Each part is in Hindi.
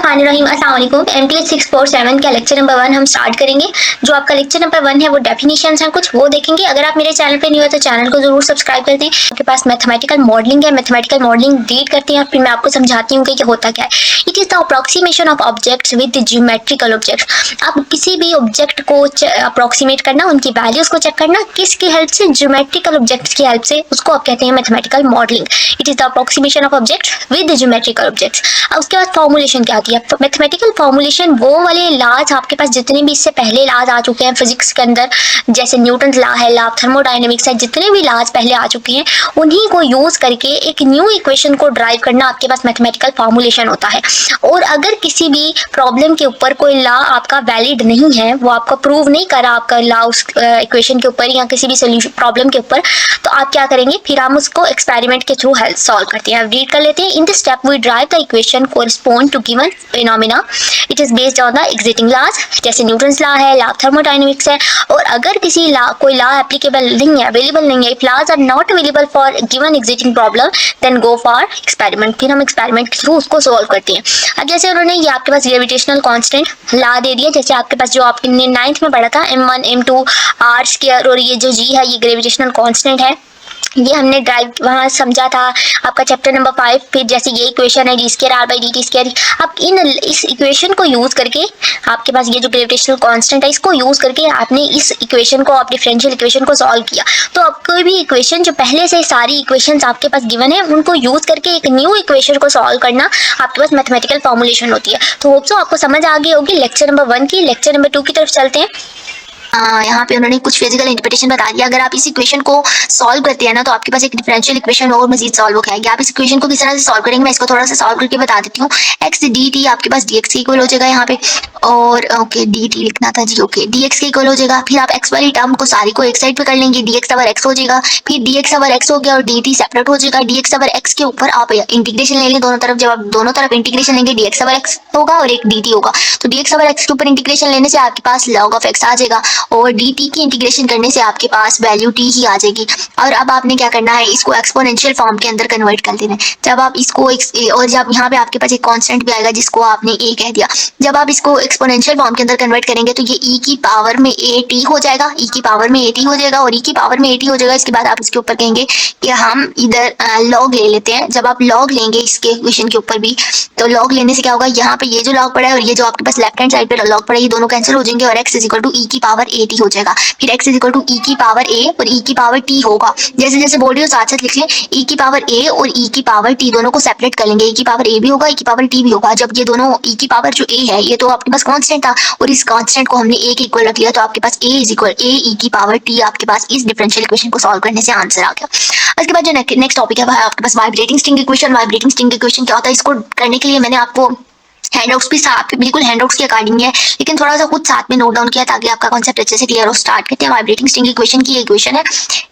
बिस्मिल्लाहिर्रहमानिर्रहीम। अस्सलाम वालेकुम। MTH 647 का लेक्चर नंबर 1 हम स्टार्ट करेंगे। जो आपका लेक्चर नंबर 1 है वो डेफिनेशंस हैं कुछ, वो देखेंगे। अगर आप मेरे चैनल पे न्यू है तो चैनल को जरूर सब्सक्राइब कर दें। आपके पास मैथमेटिकल मॉडलिंग है, मैथमेटिकल मॉडलिंग रीड करते हैं, फिर मैं आपको समझाती हूँ कि ये होता क्या है। It is the approximation of objects with geometrical objects. आप किसी भी ऑब्जेक्ट को अप्रोक्सीमेट करना, उनकी वैल्यूज को चेक करना, किसकी हेल्प से? ज्योमेट्रिकल ऑब्जेक्ट्स की हेल्प से, उसको आप कहते हैं mathematical modelling. It is the approximation of object with geometrical objects. अब उसके बाद फॉर्मुलेशन क्या होती है? मैथमेटिकल फॉर्मुलेशन वो वाले लॉज आपके पास जितने भी इससे पहले लॉज आ चुके हैं फिजिक्स के अंदर, जैसे न्यूटन लॉ है, लॉ ऑफ थर्मोडायनेमिक्स है, जितने भी लॉज पहले आ चुके हैं उन्हीं को यूज करके एक न्यू इक्वेशन को ड्राइव करना आपके पास मैथमेटिकल फॉर्मुलेशन होता है। और अगर किसी भी प्रॉब्लम के ऊपर कोई लॉ आपका वैलिड नहीं है, वो आपका प्रूव नहीं करा आपका लॉ उस इक्वेशन के ऊपर या किसी भी सोल्यूशन प्रॉब्लम के ऊपर, तो आप क्या करेंगे? फिर हम उसको एक्सपेरिमेंट के थ्रू हेल्प सॉल्व करते हैं। रीड कर लेते हैं। In this step we derive the equation correspond to given phenomena. It is based on the existing laws, जैसे न्यूटन्स लॉ है, लॉ ऑफ थर्मोडायनेमिक्स है। और अगर किसी लॉ कोई लॉ एप्लीकेबल नहीं है, अवेलेबल नहीं है, if laws are not available for given existing problem, then go for experiment. फिर हम एक्सपेरिमेंट के थ्रू उसको सॉल्व करते हैं। अब जैसे उन्होंने ये आपके पास ग्रेविटेशनल कांस्टेंट लॉ दे दिया, जैसे आपके पास जो आपने 9th में पढ़ा था m1 m2 r स्क्वायर, और ये जो g है ये ग्रेविटेशनल कांस्टेंट है। ये हमने ड्राइव वहाँ समझा था आपका चैप्टर नंबर 5। फिर जैसे ये इक्वेशन है D square R by D T square. अब इस इक्वेशन को यूज करके आपके पास ये जो ग्रेविटेशनल कांस्टेंट है, इसको यूज करके आपने इस इक्वेशन को, आप डिफरेंशियल इक्वेशन को सॉल्व किया। तो अब कोई भी इक्वेशन जो पहले से सारी इक्वेशंस आपके पास गिवन है, उनको यूज करके एक न्यू इक्वेशन को सॉल्व करना आपके पास मैथमेटिकल फॉर्मुलेशन होती है। तो होप सो आपको समझ आ गई होगी लेक्चर नंबर 1 की। लेक्चर नंबर 2 की तरफ चलते हैं। यहाँ पे उन्होंने कुछ फिजिकल इंटरप्रिटेशन बता दिया। अगर आप इस इक्वेशन को सॉल्व करते हैं ना, तो आपके पास एक डिफरेंशियल इक्वेशन और मजीद सॉल्व हो जाएगी। आप इस इक्वेशन को किस तरह से सॉल्व करेंगे, मैं इसको थोड़ा सा सॉल्व करके बता देती हूँ। एक्स डी टी आपके पास डी एक्स के इक्वल हो जाएगा यहाँ पे, और ओके डी टी लिखना था जी, ओके डी एक्स के इक्वल हो जाएगा। फिर आप एक्स वाली टर्म को सारी को एक साइड पे कर लेंगे, डी एक्स ओवर एक्स हो जाएगा। फिर डी एक्स ओवर एक्स हो गया और डी टी सेपरेट हो जाएगा। डी एक्स ओवर एक्स के ऊपर आप इंटीग्रेशन ले लें दोनों तरफ। जब आप दोनों तरफ इंटीग्रेशन लेंगे, डी एक्स ओवर एक्स होगा और एक डी टी होगा। तो डी एक्स ओवर एक्स के ऊपर इंटीग्रेशन लेने से आपके पास लॉग ऑफ एक्स आ जाएगा, और डी टी की इंटीग्रेशन करने से आपके पास वैल्यू टी ही आ जाएगी। और अब आपने क्या करना है, इसको एक्सपोनेंशियल फॉर्म के अंदर कन्वर्ट कर देना है। जब आप इसको और जब यहाँ पे आपके पास एक कांस्टेंट भी आएगा जिसको आपने ए कह दिया। जब आप इसको एक्सपोनेंशियल फॉर्म के अंदर कन्वर्ट करेंगे तो ये ई की पावर में ए टी हो जाएगा, ई की पावर में ए टी हो जाएगा और ई की पावर में ए टी हो जाएगा। इसके बाद आप इसके ऊपर कहेंगे कि हम इधर लॉग ले लेते हैं। जब आप लॉग लेंगे इसके इक्वेशन के ऊपर भी, तो लॉग लेने से क्या होगा, यहाँ पे ये जो लॉग पड़ा है और ये जो आपके पास लेफ्ट हैंड साइड पे लॉग पड़ा है, ये दोनों कैंसिल हो जाएंगे और x इज इक्वल टू ई की पावर ए टी हो जाएगा। फिर x इज इक्वल टू ई की पावर ए और ई की पावर टी होगा। जैसे जैसे बोल रही हो साथ साथ लिख लें, ई की पावर ए और ई की पावर टी दोनों को सेपरेट कर लेंगे। ई की पावर ए भी होगा, ई की पावर टी भी होगा। जब ये दोनों ई की पावर जो ए है, ये तो आपके पास कांस्टेंट था और इस कांस्टेंट को हमने ए के इक्वल रख लिया, तो आपके पास ए इज इक्वल ए ई की पावर टी आपके पास इस डिफरेंशियल इक्वेशन को सॉल्व करने से आंसर आ गया। उसके बाद जो नेक्स्ट टॉपिक है वह है आपके पास vibrating string equation. Vibrating string equation क्या होता है, इसको करने के लिए मैंने आपको हैंडआउट्स भी साथ बिल्कुल हैंडआउट्स के अकॉर्डिंग है, लेकिन थोड़ा सा खुद साथ में नोट डाउन किया ताकि आपका कॉन्सेप्ट अच्छे से क्लियर हो। स्टार्ट करते हैं। वाइब्रेटिंग स्ट्रिंग इक्वेशन की इक्वेशन है।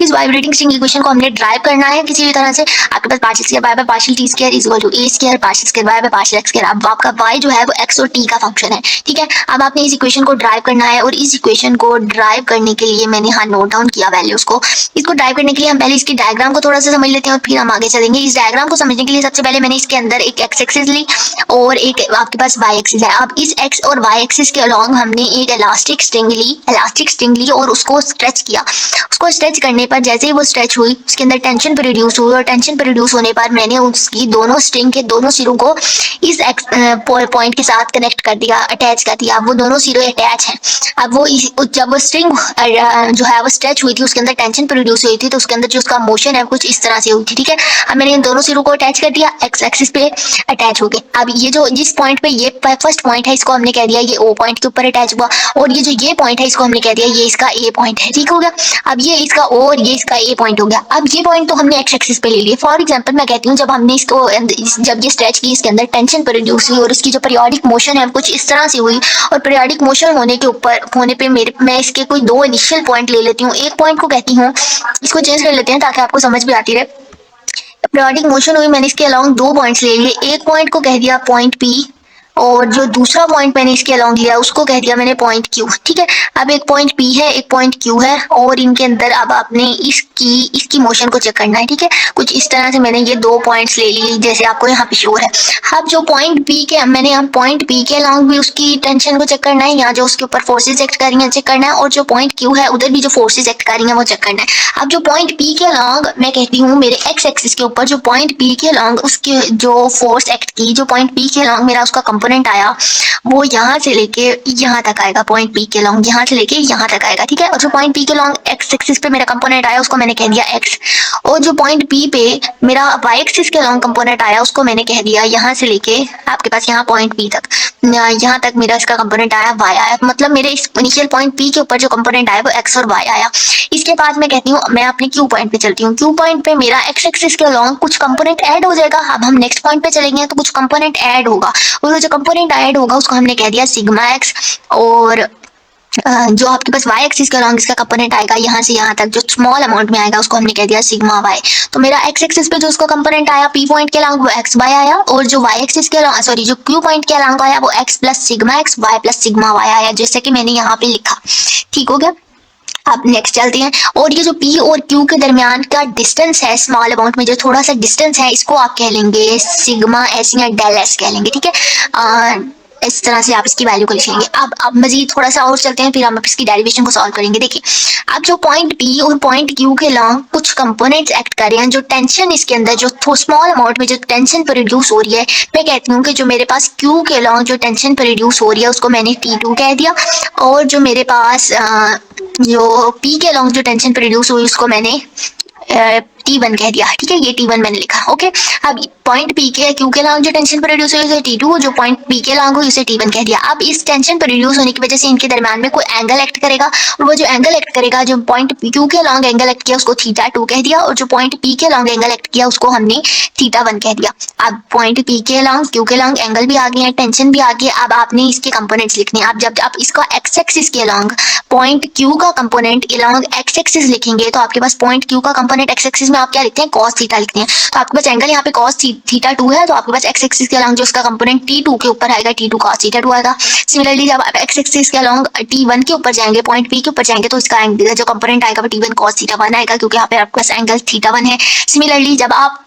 इस वाइब्रेटिंग स्ट्रिंग इक्वेशन को हमने ड्राइव करना है किसी भी तरह से। आपके पास partial square y by partial t square is equal to a square partial square y by partial x square. अब आपका वाई जो है वो एक्स और टी का फंक्शन है, ठीक है। अब आपने इस इक्वेशन को ड्राइव करना है, और इस इक्वेशन को ड्राइव करने के लिए मैंने यहाँ नोट डाउन किया वैल्यूज को। इसको ड्राइव करने के लिए हम पहले इसकी डायग्राम को थोड़ा सा समझ लेते हैं और फिर हम आगे चलेंगे। इस डायग्राम को समझने के लिए सबसे पहले मैंने इसके अंदर एक एक्स एक्सिस ली और एक आपके पास वाई एक्सिस है। अब इस एक्स और वाई एक्सिस के अलोंग हमने एक इलास्टिक स्ट्रिंग ली और उसको स्ट्रेच किया। उसको स्ट्रेच करने पर जैसे ही वो स्ट्रेच हुई, उसके अंदर टेंशन प्रोड्यूस हुई, और टेंशन प्रोड्यूस होने पर मैंने उसकी दोनों स्ट्रिंग के दोनों सिरों को इस पॉइंट के साथ कनेक्ट कर दिया, अटैच कर दिया। अब वो दोनों सिरे अटैच हैं। अब वो जब वो स्ट्रिंग जो है वो स्ट्रेच हुई थी, उसके अंदर टेंशन प्रोड्यूस हुई थी, तो उसके अंदर जो उसका मोशन है कुछ इस तरह से हुई थी, ठीक है। अब मैंने इन दोनों सिरों को अटैच कर दिया, एक्स एक्सिस पे अटैच हो गए। अब ये जो जिस पॉइंट पे ये फर्स्ट पॉइंट है, इसको हमने कह दिया ये ओ पॉइंट के ऊपर अटैच हुआ, और ये जो ये पॉइंट है इसको हमने कह दिया ये इसका ए पॉइंट है, ठीक हो गया। अब ये इसका ओ और ये इसका ए पॉइंट हो गया। अब ये पॉइंट तो हमने एक्स एक्सिस पे ले लिया। फॉर एग्जांपल मैं कहती हूँ, जब हमने इसको जब ये स्ट्रेच की, इसके अंदर टेंशन प्रोड्यूस हुई और इसकी जो पीरियोडिक मोशन है कुछ इस तरह से हुई, और पीरियोडिक मोशन होने पे मैं इसके कोई दो इनिशियल पॉइंट ले लेती हूँ। एक पॉइंट को कहती हूँ, इसको चेंज कर लेते हैं ताकि आपको समझ भी आती रहे। पीरियोडिक मोशन हुई, मैंने इसके अलाउंग दो पॉइंट्स ले लिए। एक पॉइंट को कह दिया पॉइंट पी और जो दूसरा पॉइंट मैंने इसके अलॉन्ग लिया उसको कह दिया मैंने पॉइंट क्यू। ठीक है, अब एक पॉइंट पी है, एक पॉइंट क्यू है, और इनके अंदर अब आपने इसकी मोशन को चेक करना है। ठीक है, कुछ इस तरह से मैंने ये दो पॉइंट्स ले लिए जैसे आपको यहाँ पे शो है। अब जो पॉइंट पी के मैंने यहाँ पॉइंट पी के अलॉन्ग भी उसकी टेंशन को चेक करना है, यहाँ जो उसके ऊपर फोर्सेज एक्ट कर रही हैं चेक करना है, और जो पॉइंट क्यू है उधर भी जो फोर्सेज एक्ट कर रही हैं वो चेक करना है। अब जो पॉइंट पी के अलॉन्ग मैं कहती हूँ मेरे एक्स एक्सिस के ऊपर जो पॉइंट पी के अलॉन्ग उसके जो फोर्स एक्ट की, जो पॉइंट पी के अलॉन्ग मेरा उसका कंपोनेंट आया वो यहाँ से लेके यहाँ तक आएगा। पॉइंट पी के लॉन्ग यहाँ से लेके यहाँ तक आएगा। ठीक है, और जो पॉइंट पी के लॉन्ग एक्स एक्सिस पे मेरा कंपोनेंट आया उसको मैंने कह दिया एक्स, और जो पॉइंट पी पे मेरा वाई एक्सिस के लॉन्ग कंपोनेंट आया उसको मैंने कह दिया यहाँ से लेके आपके पास यहाँ पॉइंट पी तक, यहाँ तक मेरा इसका कंपोनेंट आया वाई आया। मतलब मेरे इस इनिशियल पॉइंट पी के ऊपर जो कंपोनेंट आया वो एक्स और वाई आया। इसके बाद मैं कहती हूँ मैं अपने क्यू पॉइंट पे चलती हूँ। क्यू पॉइंट पे मेरा एक्स एक्सिस के लॉन्ग कुछ कंपोनेंट ऐड हो जाएगा। अब हम नेक्स्ट पॉइंट पे चलेंगे तो कुछ कंपोनेंट ऐड होगा, और जो कंपोनेंट ऐड होगा उसको हमने कह दिया सिग्मा एक्स, और जो आपके पास वाई एक्सिस के अलॉन्ग इसका कंपोनेंट आएगा यहाँ से यहाँ तक जो स्मॉल अमाउंट में आएगा उसको हमने कह दिया सिग्मा वाई। तो मेरा एक्स एक्सिस पे जो उसका कंपोनेंट आया पी पॉइंट के अलॉन्ग वो एक्स वाई आया, और जो वाई एक्सिस के अलॉन्ग सॉरी जो क्यू पॉइंट के अलॉन्ग आया वो X plus sigma X Y plus sigma Y आया, जैसे कि मैंने यहाँ पे लिखा। ठीक हो गया, अब नेक्स्ट चलते हैं। और ये जो P और Q के दरमियान का डिस्टेंस है स्मॉल अमाउंट में जो थोड़ा सा डिस्टेंस है इसको आप कह लेंगे सिग्मा एस या डेल एस कह लेंगे। ठीक है, इस तरह से आप इसकी वैल्यू को लिखेंगे। अब मजीद थोड़ा सा और चलते हैं फिर हम इसकी डेरिवेशन को सॉल्व करेंगे। देखिए, अब जो पॉइंट P और पॉइंट Q के लॉन्ग कुछ कंपोनेंट्स एक्ट कर रहे हैं, जो टेंशन इसके अंदर जो स्मॉल अमाउंट में जो टेंशन प्रोड्यूस हो रही है, मैं कहती हूँ कि जो मेरे पास Q के लॉन्ग जो टेंशन प्रोड्यूस हो रही है उसको मैंने T2 कह दिया, और जो मेरे पास जो P के लॉन्ग जो टेंशन प्रोड्यूस हुई उसको मैंने T1 कह दिया। ठीक है, ये T1 मैंने लिखा। ओके, अब पॉइंट P के Q के लॉन्ग जो टेंशन प्रोड्यूस हुई उसे T2, जो पॉइंट P के लॉन्ग हुई उसे T1 कह दिया। अब इस टेंशन प्रोड्यूस होने की वजह से इनके दरमियान में कोई एंगल एक्ट करेगा, और वो जो एंगल एक्ट करेगा जो पॉइंट Q के लॉन्ग एंगल एक्ट किया उसको θ2 कह दिया, और जो पॉइंट P के लॉन्ग एंगल एक्ट किया उसको हमने θ1 कह दिया। अब पॉइंट P के लॉन्ग Q के लॉन्ग एंगल भी आ गए हैं, टेंशन भी आ गई। अब आपने इसके कंपोनेंट्स लिखने हैं। अब जब आप इसका एक्स एक्सिस के लॉन्ग पॉइंट Q का कंपोनेंट अलॉन्ग एक्स एक्सिस लिखेंगे तो आपके पास पॉइंट Q का कंपोनेंट एक्स एक्सिस में आप क्या लिखते हैं कॉस थीटा लिखते हैं। तो आपके पास एंगल यहाँ पे कॉस थीटा 2 है, तो आपके पास एक्स एक्सिस के अलॉन्ग जो उसका कंपोनेंट T2 के ऊपर आएगा T2 कॉस थीटा 2 आएगा। सिमिलरली जब आप एक्स एक्सिस के अलॉन्ग T1 के ऊपर जाएंगे पॉइंट P के ऊपर जाएंगे तो इसका एंगल जो कंपोनेंट आएगा वो T1 कॉस थीटा 1 आएगा, क्योंकि यहाँ पे आपके पास एंगल थीटा 1 है। सिमिलरली जब आप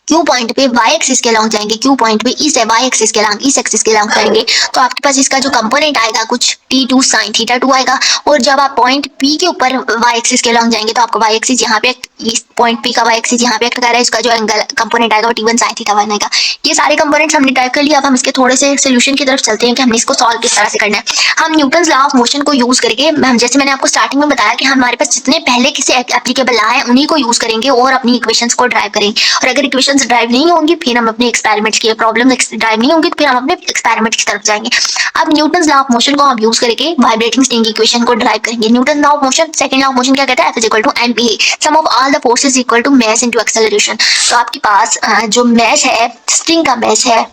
क्यू पॉइंट पे वाई एक्सिस के अलॉन्ग जाएंगे, क्यू पॉइंट पे इस वाई एक्सिस के अलॉन्ग इस एक्सिस के अलॉन्ग करेंगे तो आपके पास इसका जो कंपोनेंट आएगा कुछ T2 sin थीटा 2 आएगा। और जब आप पॉइंट P के ऊपर वाई एक्सिस के अलॉन्ग जाएंगे तो आपका वाई एक्सिस यहाँ पे इस पॉइंट P का वाई एक्सिस यहाँ पे एक्ट कर रहा है, इसका जो एंगल कंपोनेंट आएगा वो T1 sin थीटा 1 आएगा। ये सारे कंपोनेंट्स हमने टाइप कर लिया। अब हम इसके थोड़े से सोल्यूशन की तरफ चलते हैं कि हमने इसको सॉल्व किस तरह से करना है। हम न्यूटन्स लॉ ऑफ मोशन को यूज करके हम जैसे मैंने आपको स्टार्टिंग में बताया कि हमारे पास जितने पहले किसी एप्लीकेबल लॉ है उन्हीं को यूज करेंगे और अपनी इक्वेशंस को ड्राइव करेंगे। और अगर इक्वेशंस ड्राइव नहीं होंगी फिर हम अपने एक्सपेरिमेंट्स की प्रॉब्लम ड्राइव नहीं होंगी तो फिर हम अपने एक्सपेरिमेंट की तरफ जाएंगे। अब न्यूटन्स लॉ ऑफ मोशन को हम यूज करके वाइब्रेटिंग स्ट्रिंग इक्वेशन को ड्राइव करेंगे। Newton law of motion second law of motion क्या कहता है, F is equal to ma sum of all the forces equal to mass into acceleration. तो आपके पास जो मास है स्ट्रिंग का मास है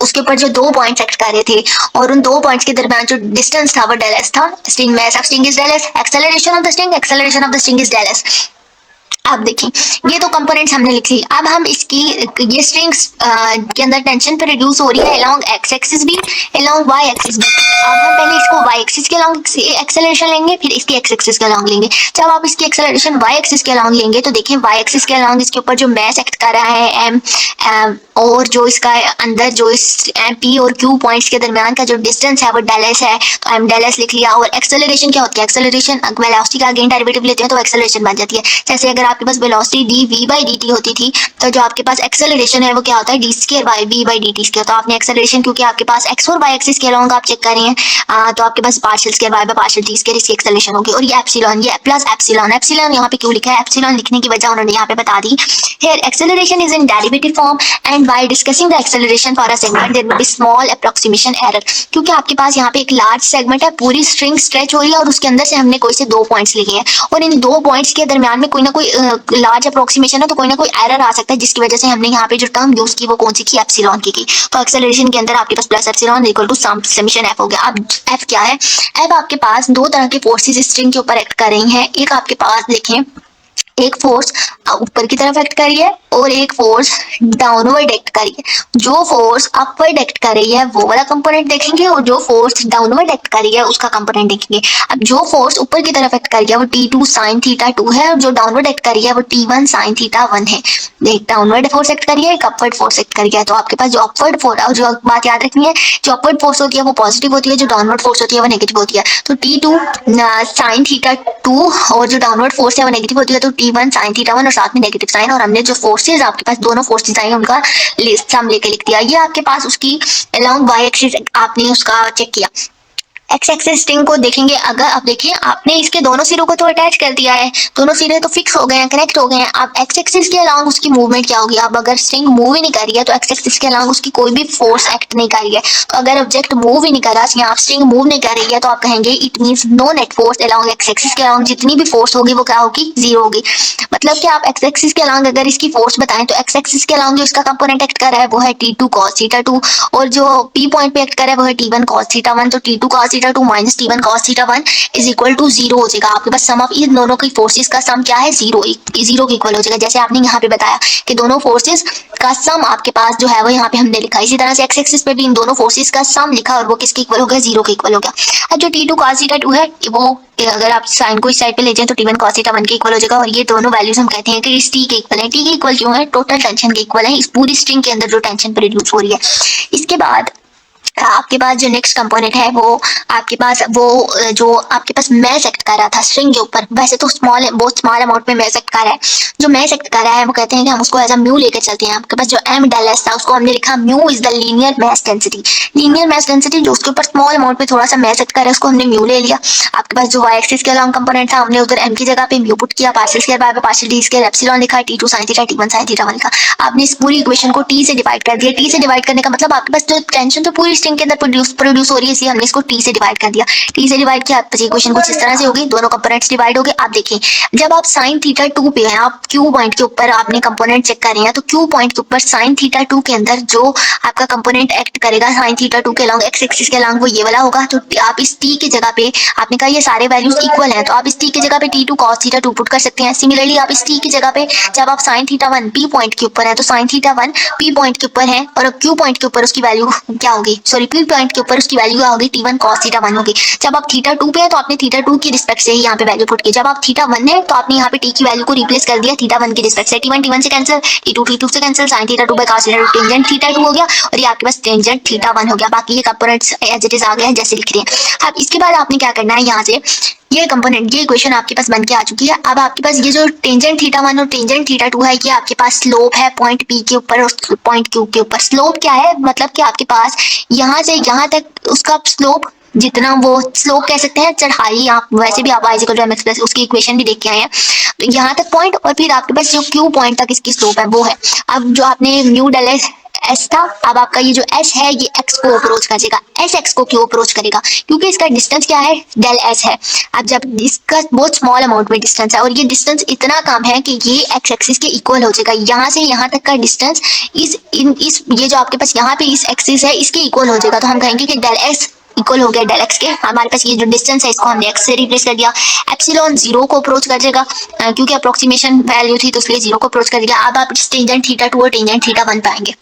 उसके ऊपर जो दो पॉइंट्स एक्ट कर रहे थे और उन दो पॉइंट्स के दरमियान जो डिस्टेंस था वो डेल एस था। String mass of string is del S, acceleration of the string is del S. अब देखिए ये तो कंपोनेंट्स हमने लिख ली। अब हम इसकी ये स्ट्रिंग्स के अंदर टेंशन पे रिड्यूस हो रही है अलोंग एक्स एक्सिस भी अलोंग वाई एक्सिस भी। अब हम पहले इसको वाई एक्सिस के अलोंग एक्सेलरेशन लेंगे फिर इसकी एक्स एक्सिस के अलोंग लेंगे। जब आप इसकी एक्सेलरेशन वाई एक्सिस के अलोंग लेंगे तो देखें वाई एक्सिस के अलोंग इसके ऊपर जो मास एक्ट कर रहा है एम और जो इसका अंदर जो इस पी और क्यू पॉइंट्स के दरमियान का जो डिस्टेंस है वो डेल एस है, तो एम डेल एस लिख लिया। और एक्सेलरेशन क्या होती है, एक्सेलरेशन वेलोसिटी का अगेन डेरिवेटिव लेते हैं तो एक्सेलरेशन बन जाती है। जैसे अगर आपके पास velocity d v by D t होती थी तो जो आपके पास एक्सेलरेशन है वो क्या होता है D square by v by D T square. तो आपने एक्सेलरेशन क्योंकि आपके पास एक्स और वाई एक्सिस के अलोंग आप चेक कर रहे हैं तो आपके पास partial square by by partial t square इसकी एक्सेलरेशन होगी। और ये एप्सिलॉन ये प्लस एप्सिलॉन एप्सिलॉन यहाँ पे क्यों लिखा है, एप्सिलॉन लिखने की वजह उन्होंने यहाँ पे बता दी। Here acceleration is in derivative form and while discussing the acceleration for a segment there will be small approximation error। क्योंकि आपके पास यहाँ पे एक लार्ज सेगमेंट है, पूरी स्ट्रिंग स्ट्रेच हो रही है और उसके अंदर से हमने कोई से दो पॉइंट्स लिए हैं और इन दो पॉइंट्स के दरमियान में कोई ना कोई लार्ज अप्रोक्सीमेशन है तो कोई ना कोई एरर आ सकता है जिसकी वजह से हमने यहाँ पे जो टर्म यूज की वो कौन सी की एप्सिलॉन की। तो एक्सेलरेशन के अंदर आपके पास plus epsilon equal to summation f हो गया। अब एफ क्या है, एफ आपके पास दो तरह के फोर्सेस स्ट्रिंग के ऊपर एक्ट कर रही हैं। एक आपके पास देखें एक फोर्स ऊपर की तरफ एक्ट कर रही है और एक फोर्स डाउनवर्ड एक्ट कर रही है। जो फोर्स अपवर्ड एक्ट कर रही है वो वाला कंपोनेंट देखेंगे और जो फोर्स डाउनवर्ड एक्ट कर रही है उसका कंपोनेंट देखेंगे। अब जो फोर्स ऊपर की तरफ एक्ट कर रही है वो T2 sin थीटा 2 है और जो डाउनवर्ड एक्ट कर रही है वो T1 sin थीटा 1 है। एक डाउनवर्ड फोर्स एक्ट कर रही है, एक अपवर्ड फोर्स एक्ट कर रही है। तो आपके पास जो अपवर्ड फोर्स, और जो बात याद रखनी है, जो अपवर्ड फोर्स होती है वो पॉजिटिव होती है, जो डाउनवर्ड फोर्स होती है वो नेगेटिव होती है। तो T2 sin थीटा 2 और जो डाउनवर्ड फोर्स है वो नेगेटिव होती है, तो T1 sin थीटा 1 और साथ में नेगेटिव साइन। और हमने जो फोर्सेज आपके पास दोनों फोर्सेज आई उनका लिस्ट सम लेके लिख दिया। ये आपके पास उसकी अलोंग वाई एक्सिस आपने उसका चेक किया। एक्स एक्सिस स्ट्रिंग को देखेंगे, अगर आप देखें आपने इसके दोनों सिरों को तो अटैच कर दिया है, दोनों सिरे तो फिक्स हो गए हैं, कनेक्ट हो गए हैं। अब एक्स एक्सिस के अलावा उसकी मूवमेंट क्या होगी? अब अगर स्ट्रिंग मूव ही नहीं कर रही है तो एक्स एक्सिस के अलावा उसकी कोई भी फोर्स एक्ट नहीं कर रही है। तो अगर ऑब्जेक्ट मूव ही नहीं कर रहा या स्ट्रिंग मूव नहीं कर रही है तो आप कहेंगे it means no net force along X axis के अलावा जितनी भी फोर्स होगी वो क्या होगी? जीरो होगी। मतलब कि आप एक्स एक्सिस के अलावा अगर इसकी फोर्स बताएं तो एक्स एक्सिस के अलावा जो इसका कंपोनेंट एक्ट कर रहा है वो है T2 cos थीटा 2 और जो P पॉइंट पे एक्ट कर रहा है वो है T1 cos थीटा 1। तो T2 cos theta 2 minus T1 cos theta 1 is equal to zero हो जाएगा। आपके पास सम ऑफ इन दोनों की फोर्सेस का सम क्या है? जीरो, जीरो के इक्वल हो जाएगा। जैसे आपने यहाँ पे बताया कि दोनों फोर्सेस का सम आपके पास जो है वो यहाँ पे हमने लिखा, इसी तरह से एक्स एक्सिस पे भी इन दोनों फोर्सेस का सम लिखा और वो किसके इक्वल हो गया? जीरो के इक्वल हो गया। अब जो T2 cos थीटा 2 है वो अगर आप साइन को इस साइड पे ले जाएं तो T1 cos थीटा 1 के इक्वल हो जाएगा। और ये दोनों वैल्यूज हम कहते हैं कि इस T के इक्वल है। T के इक्वल क्यों है? टोटल टेंशन के इक्वल है, इस पूरी स्ट्रिंग के अंदर जो टेंशन प्रोड्यूस हो रही है। इसके बाद आपके पास जो नेक्स्ट कंपोनेंट है वो आपके पास वो जो आपके पास मैस एक्ट कर रहा था स्ट्रिंग के ऊपर, वैसे तो स्मॉल है, बहुत स्मॉल अमाउंट में मैस एक्ट कर रहा है। जो मैस एक्ट कर रहा है वो कहते हैं कि हम उसको एज अ म्यू लेकर चलते हैं। आपके पास जो m डेल s था उसको हमने लिखा mu is the linear mass density. Linear mass density जो उसके ऊपर स्मॉल अमाउंट में थोड़ा सा मैस एक्ट कर रहा है उसको हमने म्यू ले लिया। आपके पास जो y एक्सिस के अलावा कंपोनेंट था हमने उधर m की जगह पे म्यू पुट किया, partial square by partial d square epsilon लिखा, T2 sin theta T1 sin theta 1 का। आपने इस पूरी इक्वेशन को t से डिवाइड कर दिया। t से डिवाइड करने का मतलब आपके पास जो टेंशन तो पूरी स्ट्रिंग के अंदर प्रोड्यूस हो रही है, इसलिए हमने इसको t से डिवाइड कर दिया। t से डिवाइड किया तो इक्वेशन कुछ इस तरह से होगी, दोनों कंपोनेंट्स डिवाइड हो गए। आप देखिए जब आप sin थीटा 2 पे हैं, आप q पॉइंट के ऊपर आपने कंपोनेंट चेक कर रहे हैं, तो q पॉइंट के ऊपर sin थीटा 2 के अंदर जो आपका कंपोनेंट एक्ट करेगा sin थीटा 2 के अलोंग x एक्सिस के अलोंग वो ये वाला होगा। तो आप इस t की जगह पे आपने कहा ये सारे वैल्यूज इक्वल हैं, तो आप इस t की जगह पे T2 cos थीटा 2 पुट कर सकते हैं। सिमिलरली आप इस t की जगह पे जब आप sin थीटा 1 p पॉइंट के ऊपर है तो sin थीटा 1 p पॉइंट के ऊपर है और q पॉइंट के ऊपर उसकी वैल्यू क्या होगी? सॉरी, p पॉइंट के ऊपर उसकी वैल्यू क्या होगी? T1 cos थीटा 1 होगी। जब आप थीटा 2 पे है तो आपने थीटा 2 की रिस्पेक्ट से ही यहाँ पे वैल्यू पुट की। जब आप थीटा 1 है तो आपने यहाँ पे t की वैल्यू को रिप्लेस कर दिया थीटा 1 की रिस्पेक्ट से। T1 T1 से कैंसिल, T2 T2 से cancel, sin theta 2 by cos theta 2 tangent theta 2 हो गया और ये आपके पास टेंजेंट थीटा 1 हो गया। बाकी ये कंपोनेंट्स एज इट इज आ गए हैं जैसे लिख रहे हैं। अब इसके बाद आपने क्या करना है, यहाँ से ये कंपोनेंट ये इक्वेशन आपके पास बन के आ चुकी है। अब आपके पास ये जो टेंजेंट थीटा 1 और टेंजेंट थीटा 2 है ये आपके पास स्लोप है पॉइंट P के ऊपर और पॉइंट Q के ऊपर। स्लोप क्या है? मतलब कि आपके पास यहाँ से यहाँ तक उसका स्लोप जितना वो स्लोप कह सकते हैं चढ़ाई, आप वैसे भी आप y equal to mx plus उसकी इक्वेशन भी देख के आए हैं। तो यहाँ तक पॉइंट और फिर आपके पास जो Q पॉइंट तक इसकी स्लोप है वो है। अब जो आपने म्यू डेल एस था, अब आपका ये जो s है ये x को अप्रोच करेगा, s x को क्यों अप्रोच करेगा? क्योंकि इसका डिस्टेंस क्या है? डेल s है। अब जब इसका बहुत स्मॉल अमाउंट में डिस्टेंस है और ये डिस्टेंस इतना कम है कि ये x एक्सिस के इक्वल हो जाएगा। यहाँ से यहाँ तक का डिस्टेंस इस ये जो आपके पास यहाँ पे इस एक्सिस है इसके इक्वल हो जाएगा। तो हम कहेंगे कि डेल s इक्वल हो गया डेल एक्स के। हमारे पास ये जो डिस्टेंस है इसको हमने एक्स से रिप्लेस कर दिया। एप्सिलॉन जीरो को अप्रोच कर जाएगा क्योंकि अप्रोक्सीमेशन वैल्यू थी तो इसलिए जीरो को अप्रोच कर दिया। अब आप टेंजेंट थीटा 2 और टेंजेंट थीटा 1 पाएंगे।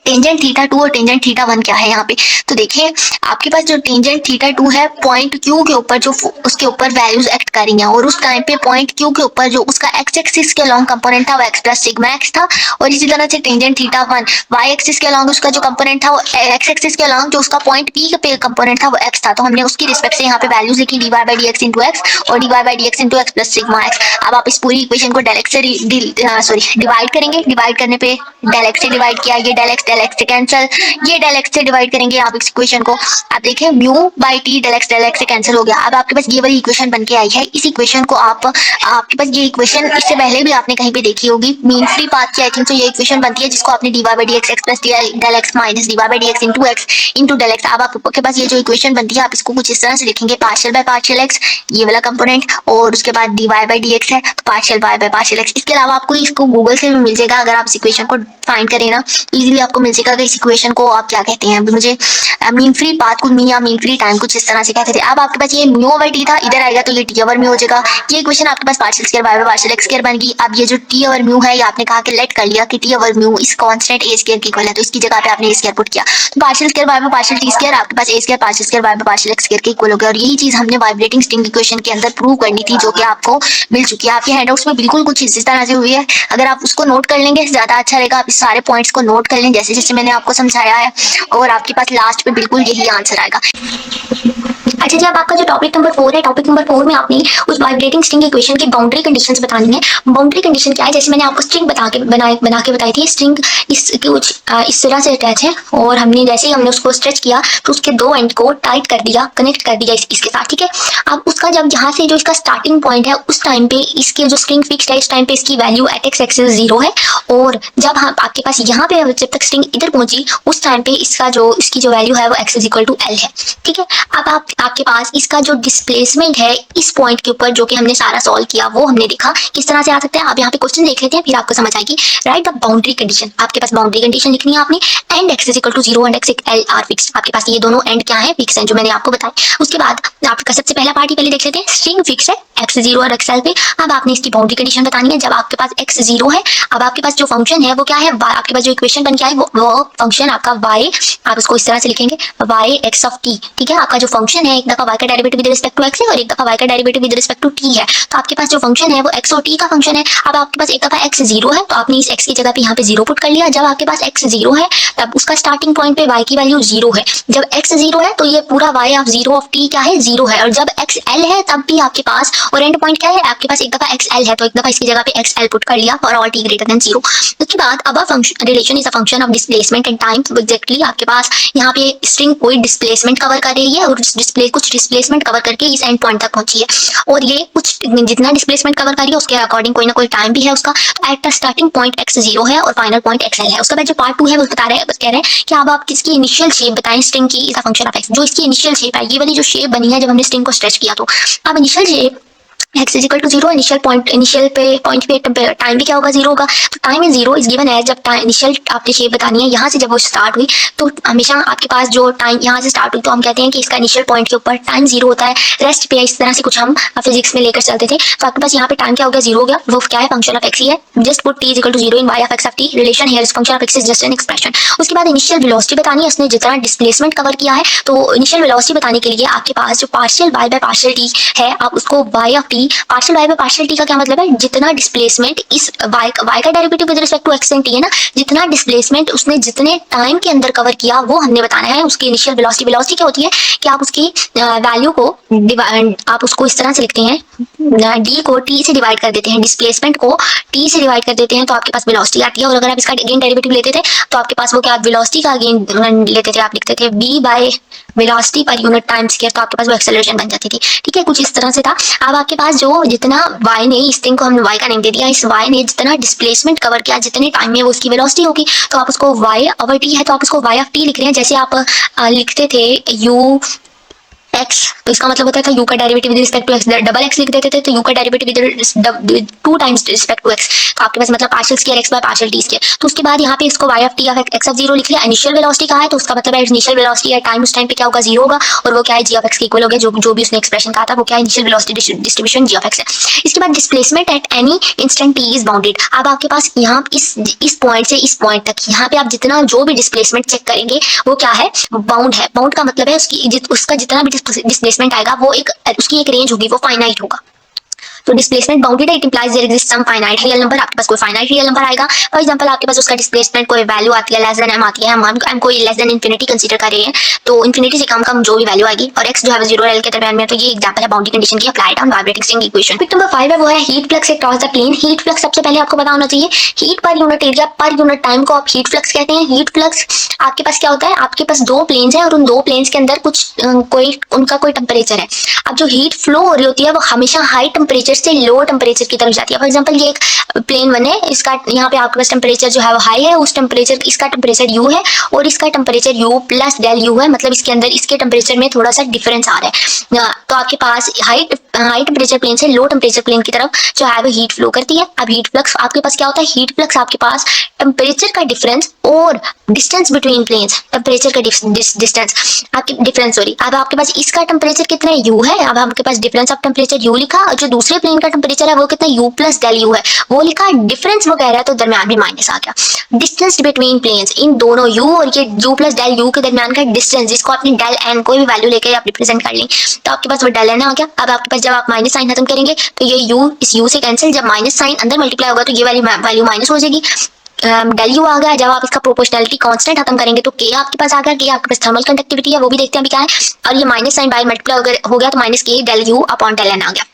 टेंजेंट थीटा 2 और टेंजेंट थीटा 1 क्या है यहाँ पे? तो देखिए आपके पास जो टेंजेंट थीटा 2 है पॉइंट Q के ऊपर जो उसके ऊपर वैल्यूज एक्ट कर रही हैं और उस टाइम पे पॉइंट Q के ऊपर जो उसका x एक्सिस के लॉन्ग कंपोनेंट था वो x प्लस सिग्मा x था। और इसी तरह से टेंजेंट थीटा 1 y एक्सिस के लॉन्ग उसका जो कंपोनेंट था वो x एक्सिस के लॉन्ग जो उसका पॉइंट P पे कंपोनेंट था वो x था। तो हमने उसकी रिस्पेक्ट से यहाँ पे वैल्यूज लिखी dy by dx into x और dy by dx into x plus sigma x। अब आप इस पूरी इक्वेशन को डेल एक्स से डिवाइड करेंगे, डिवाइड करने पे डेल एक्स से डिवाइड किया, ये डेल एक्स से कैंसिल, ये डेल एक्स से डिवाइड करेंगे आप इस इक्वेशन को। आप देखें mu by T del X से कैंसिल हो गया। अब आपके पास ये वाली इक्वेशन बन के आई है। इस इक्वेशन को आपके पास ये इक्वेशन इससे पहले भी आपने कहीं पे देखी होगी मीन फ्री पाथ की। आई थिंक तो ये इक्वेशन बनती है जिसको आपने D Y by D X plus del X minus D Y by D X into del X. अब आपके पास ये जो इक्वेशन बनती है आप इसको कुछ इस तरह से लिखेंगे, पार्शियल बाय पार्शियल एक्स ये वाला कंपोनेंट और उसके बाद D Y by D X है तो partial Y by partial X. इसके अलावा आपको इसको गूगल से भी मिल जाएगा, अगर आप इस इक्वेशन को फाइंड करें ना इजीली आपको मिल जाएगा इस इक्वेशन को आप क्या कहते हैं, मुझे मीन फ्री पाथ को या मीन फ्री टाइम कुछ इस तरह से कहते थे। अब आपके पास ये म्यू ओवर टी था, इधर आएगा तो ये टी ओवर म्यू हो जाएगा। ये इक्वेशन आपके पास partial square by partial x square बन गई। अब ये जो टी ओवर म्यू है, ये आपने कहा कि लेट कर लिया कि टी ओवर म्यू इस कांस्टेंट ए स्क्वायर की इक्वल है, तो इसकी जगह पे आपने ए स्क्वायर पुट किया, तो partial square by partial t square आपके पास a square partial square by partial x square के इक्वल हो गया। और यही चीज हमने वाइब्रेटिंग स्ट्रिंग इक्वेशन के अंदर प्रूव करनी थी, जो कि आपको मिल चुकी है। आपके हैंडआउट्स में बिल्कुल कुछ इस तरह से हुई है, अगर आप उसको नोट कर लेंगे ज्यादा अच्छा रहेगा। आप इस सारे पॉइंट्स को नोट कर लें जैसे जैसे मैंने आपको समझाया है, और आपके पास लास्ट पे बिल्कुल यही आंसर आएगा। अच्छा जी, अब आपका जो टॉपिक नंबर 4 है, टॉपिक नंबर 4 में आपने उस वाइब्रेटिंग स्ट्रिंग इक्वेशन की बाउंड्री कंडीशंस बतानी है। बाउंड्री कंडीशन क्या है, जैसे मैंने आपको स्ट्रिंग बना के बताई थी। स्ट्रिंग इस तरह से अटैच है, और हमने जैसे ही हमने उसको स्ट्रेच किया तो उसके दो एंड को टाइट कर दिया, कनेक्ट कर दिया इसके साथ, ठीक है। अब उसका जब यहाँ से जो इसका स्टार्टिंग पॉइंट है, उस टाइम पे इसके जो स्ट्रिंग फिक्स्ड है, इस टाइम पे इसकी वैल्यू एट एक्स एक्सिस 0 है, और जब हम आपके पास यहाँ पे जब तक स्ट्रिंग इधर पहुंची उस टाइम पे इसकी जो वैल्यू है वो X is equal to L है, ठीक है। अब आपके पास इसका जो डिस्प्लेसमेंट है इस पॉइंट के ऊपर, जो कि हमने सारा सॉल्व किया, वो हमने देखा किस तरह से आ सकता है। आप यहाँ पे क्वेश्चन देख लेते हैं, फिर आपको समझ आएगी। राइट द बाउंड्री कंडीशन, आपके पास बाउंड्री कंडीशन लिखनी है आपने, and x is equal to 0 and x L are fix. आपके पास ये दोनों एंड क्या है, फिक्स है, जो मैंने आपको बताया। उसके बाद आपका सबसे पहला पार्ट ही पहले देख लेते हैं। स्ट्रिंग फिक्स है एक्स 0 और एक्स एल पे। अब आपने इसकी बाउंड्री कंडीशन बतानी है। जब आपके पास एक्स 0 है, अब आपके पास जो फंक्शन है वो क्या है, आपके पास जो इक्वेशन बन के आए वो फंक्शन आपका y, आप उसको इस तरह से लिखेंगे y x ऑफ t, ठीक है। आपका जो फंक्शन है, एक दफा y का derivative with respect to x है और एक दफा y का derivative with respect to t है। तो आपके पास जो फंक्शन है वो x और t का फंक्शन है। अब आपके पास एक दफा x 0 है, तो आपने इस x की जगह पे यहाँ पे 0 पुट कर लिया। जब आपके पास x 0 है तब उसका स्टार्टिंग पॉइंट पे y की वैल्यू 0 है। जब x 0 है तो ये पूरा y ऑफ 0 ऑफ t क्या है, 0 है। और जब x l है तब भी आपके पास, और एंड पॉइंट क्या है आपके पास, एक दफा x l है तो एक दफा इसकी जगह पे x l पुट कर लिया, और ऑल t ग्रेटर देन 0। उसके बाद अब function relation is a function of displacement and time. तो एग्जैक्टली आपके पास यहाँ पे स्ट्रिंग कोई डिस्प्लेसमेंट कवर कर रही है, और कुछ डिस्प्लेसमेंट कवर करके इस एंड पॉइंट तक पहुंची है, और ये कुछ जितना डिस्प्लेसमेंट कवर कर रही है उसके अकॉर्डिंग कोई ना कोई टाइम भी है उसका। तो at the starting point x 0 है और फाइनल पॉइंट x l है। उसके बाद जो पार्ट 2 है वो बता रहे हैं, कह रहे हैं कि अब आप किसकी इनिशियल शेप बताएं स्ट्रिंग की is a function of x। जो इसकी इनिशियल शेप है, ये वाली जो शेप बनी है जब हमने स्ट्रिंग को स्ट्रेच किया, तो अब initial shape x is equal to 0, initial point पे टाइम भी क्या होगा, 0 होगा। तो टाइम इज 0 इज गिवन है। जब इनिशियल आपने शेप बतानी है, यहाँ से जब वो स्टार्ट हुई तो हमेशा आपके पास जो टाइम यहाँ से स्टार्ट हुई तो हम कहते हैं कि इसका इनिशियल पॉइंट के ऊपर टाइम 0 होता है। रेस्ट पे इस तरह से कुछ हम फिजिक्स में लेकर चलते थे। तो आपके पास यहाँ पे टाइम क्या हो गया, 0 हो गया। वो क्या है, फंक्शन ऑफ x ही है। Just put t is equal to 0 in y of x of t। Relation here is function of x is just an expression. उसके बाद इनिशियल वेलोसिटी बतानी है, उसने जितना डिस्प्लेसमेंट कवर किया है। तो इनिशियल वेलोसिटी बताने के लिए आपके पास जो partial y by partial t है, आप उसको y of t, partial y by partial t का क्या मतलब है, जितना डिस्प्लेसमेंट इस y का derivative with respect to x and t है ना, जितना डिस्प्लेसमेंट उसने जितने टाइम के अंदर कवर किया वो हमने बताना है। उसकी इनिशियल वेलोसिटी, वेलोसिटी क्या होती है कि आप उसकी वैल्यू को आप उसको इस तरह से लिखते हैं, d को t से डिवाइड कर देते हैं, डिस्प्लेसमेंट को t से डिवाइड कर देते हैं, तो आपके पास वेलोसिटी आती है। और अगर आप इसका अगेन डेरिवेटिव लेते थे तो आपके पास वो क्या, वेलोसिटी का अगेन लेते थे, आप लिखते थे v बाय वेलोसिटी पर यूनिट टाइम स्क्वायर, तो आपके पास वो एक्सेलरेशन बन जाती थी, ठीक है। कुछ इस तरह से था। अब आपके पास जो जितना y ने, इस थिंग को हमने y का नेम दे दिया, इस y ने जितना डिस्प्लेसमेंट कवर किया जितने टाइम में वो उसकी वेलोसिटी होगी, तो आप उसको y ओवर t है तो आप उसको y ऑफ t लिख रहे हैं। जैसे आप लिखते थे u x, तो इसका मतलब होता था u का derivative with respect to x, double x लिख देते थे तो u का derivative with 2 times respect to x, तो आपके पास मतलब partial square x by partial t square. तो उसके बाद यहाँ पे इसको y of t of x of 0 लिख लिया। इनिशियल वेलोसिटी कहा है तो उसका मतलब है इनिशियल वेलोसिटी या टाइम, उस टाइम पे क्या होगा, 0 होगा, और वो क्या है, g ऑफ x के इक्वल हो गया। जो भी उसने एक्सप्रेशन कहा था वो क्या है, initial velocity distribution g of x है। इसके बाद displacement at any instant t is bounded. अब आपके पास यहाँ इस पॉइंट से इस पॉइंट तक, यहाँ पे आप जितना जो भी डिस्प्लेसमेंट चेक करेंगे वो क्या है, बाउंड है। बाउंड का मतलब है उसका जितना भी डिस्प्लेसमेंट आएगा वो उसकी एक रेंज होगी, वो फाइनाइट होगा। तो डिस्प्लेसमेंट बाउंडेड है, it implies there exist some finite real number. आपके पास कोई फाइनाइट रियल नंबर आएगा। फॉर एग्जांपल आपके पास उसका डिस्प्लेसमेंट कोई वैल्यू आती है लेस देन m आती है, हम कोई लेस देन इंफिनिटी कंसीडर कर रहे हैं, तो इंफिनिटी से कम जो भी वैल्यू आएगी, और x जो है 0 और l के दरमियान में, तो ये एग्जांपल है बाउंड्री कंडीशन की applied on vibrating string equation. Topic number 5 है वो है heat flux across the plane. Heat flux सबसे पहले आपको पता होना चाहिए, heat per unit area per unit time को आप हीट फ्लक्स कहते हैं। हीट फ्लक्स आपके पास क्या होता है, आपके पास दो प्लेन्स हैं और उन दो प्लेन्स के अंदर कुछ उनका कोई टेम्परेचर है। अब जो हीट फ्लो हो रही होती है वो हमेशा हाई टेम्परेचर से लो टेम्परेचर की तरफ जाती है। फॉर एग्जाम्पल ये एक प्लेन वन है, इसका यहाँ पे आपके पास टेम्परेचर जो है वो हाई है, उस टेम्परेचर इसका टेम्परेचर यू है और इसका temperature u plus del u है, मतलब इसके अंदर इसके टेम्परेचर में थोड़ा सा डिफरेंस आ रहा है। तो आपके पास हाई टेम्परेचर प्लेन से लो टेम्परेचर प्लेन की तरफ जो है वो हीट फ्लो करती है। अब हीट फ्लक्स आपके पास क्या होता है, हीट फ्लक्स आपके पास टेम्परेचर का डिफरेंस और डिस्टेंस बिटवीन प्लेन्स, टेम्परेचर का डिस्टेंस आपके डिफरेंस, सॉरी, अब आपके पास इसका टेम्परेचर कितना है, यू है, अब आपके पास डिफरेंस ऑफ टेम्परेचर यू लिखा, और जो दूसरे प्लेन का टेम्परेचर है वो कितना, यू प्लस डेल यू है, वो लिखा, डिफरेंस वो कह रहा है तो दरमियान में माइनस आ गया। डिस्टेंस बिटवीन प्लेन्स, इन दोनों यू और ये यू प्लस डेल यू के दरमियान का डिस्टेंस, जिसको आपने डेल एन कोई भी वैल्यू लेके आप रिप्रेजेंट कर लें, तो आपके पास वो डेल एन आ गया। अब आपके पास जब आप माइनस साइन खत्म करेंगे तो ये यू इस यू से कैंसिल, जब माइनस साइन अंदर मल्टीप्लाई होगा तो ये वैल्यू माइनस हो जाएगी, डेल यू आ गया। जब आप इसका प्रोपोर्शनलिटी कांस्टेंट खत्म करेंगे तो के आपके पास आ गया, के आपके पास थर्मल कंडक्टिविटी है, वो भी देखते हैं अभी क्या है, और ये माइनस साइन बाय मल्टीप्लाई हो गया तो minus k del u upon del n आ गया।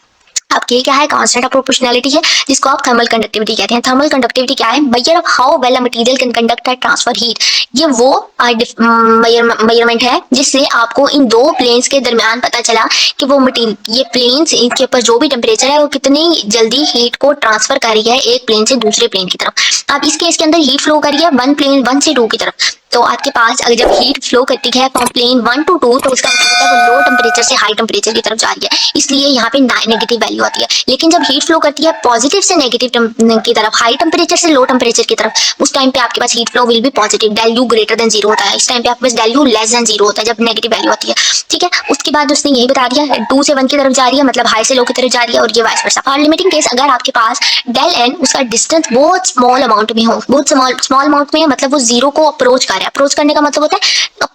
अब के क्या है, कांस्टेंट ऑफ प्रोपोर्शनलिटी है, जिसको आप थर्मल कंडक्टिविटी कहते हैं। थर्मल कंडक्टिविटी क्या है, measure of how well a material can conduct and transfer heat. ये वो मेजरमेंट है जिससे आपको इन दो प्लेन्स के दरमियान पता चला कि वो मटेरियल, ये प्लेन्स, इनके ऊपर जो भी टेम्परेचर है वो कितनी जल्दी हीट को ट्रांसफर कर रही है एक प्लेन से दूसरे प्लेन की तरफ। अब इस केस के अंदर हीट फ्लो कर रही है वन से टू की तरफ, तो आपके पास अगर जब हीट फ्लो करती है फ्रॉम प्लेन 1 to 2 तो उसका मतलब है वो लो टेम्परेचर से हाई टेम्परेचर की तरफ जा रही है, इसलिए यहाँ पे नेगेटिव वैल्यू आती है। लेकिन जब हीट फ्लो करती है पॉजिटिव से नेगेटिव की तरफ, हाई टेम्परेचर से लो टेम्परेचर की तरफ, उस टाइम पे आपके पास heat flow will be positive, del u greater than zero होता है। इस टाइम पे आपके पास del u less than zero होता है जब नेगेटिव वैल्यू आती है, ठीक है। उसके बाद उसने यही बता दिया 2 से 1 की तरफ जा रही है, मतलब हाई से लो की तरफ जा रही है, और ये vice versa. For limiting case अगर आपके पास डेल एन उसका डिस्टेंस बहुत स्मॉल अमाउंट में हो, बहुत स्मॉल अमाउंट में है, मतलब वो जीरो को अप्रोच कर रहा है, अप्रोच करने का मतलब होता है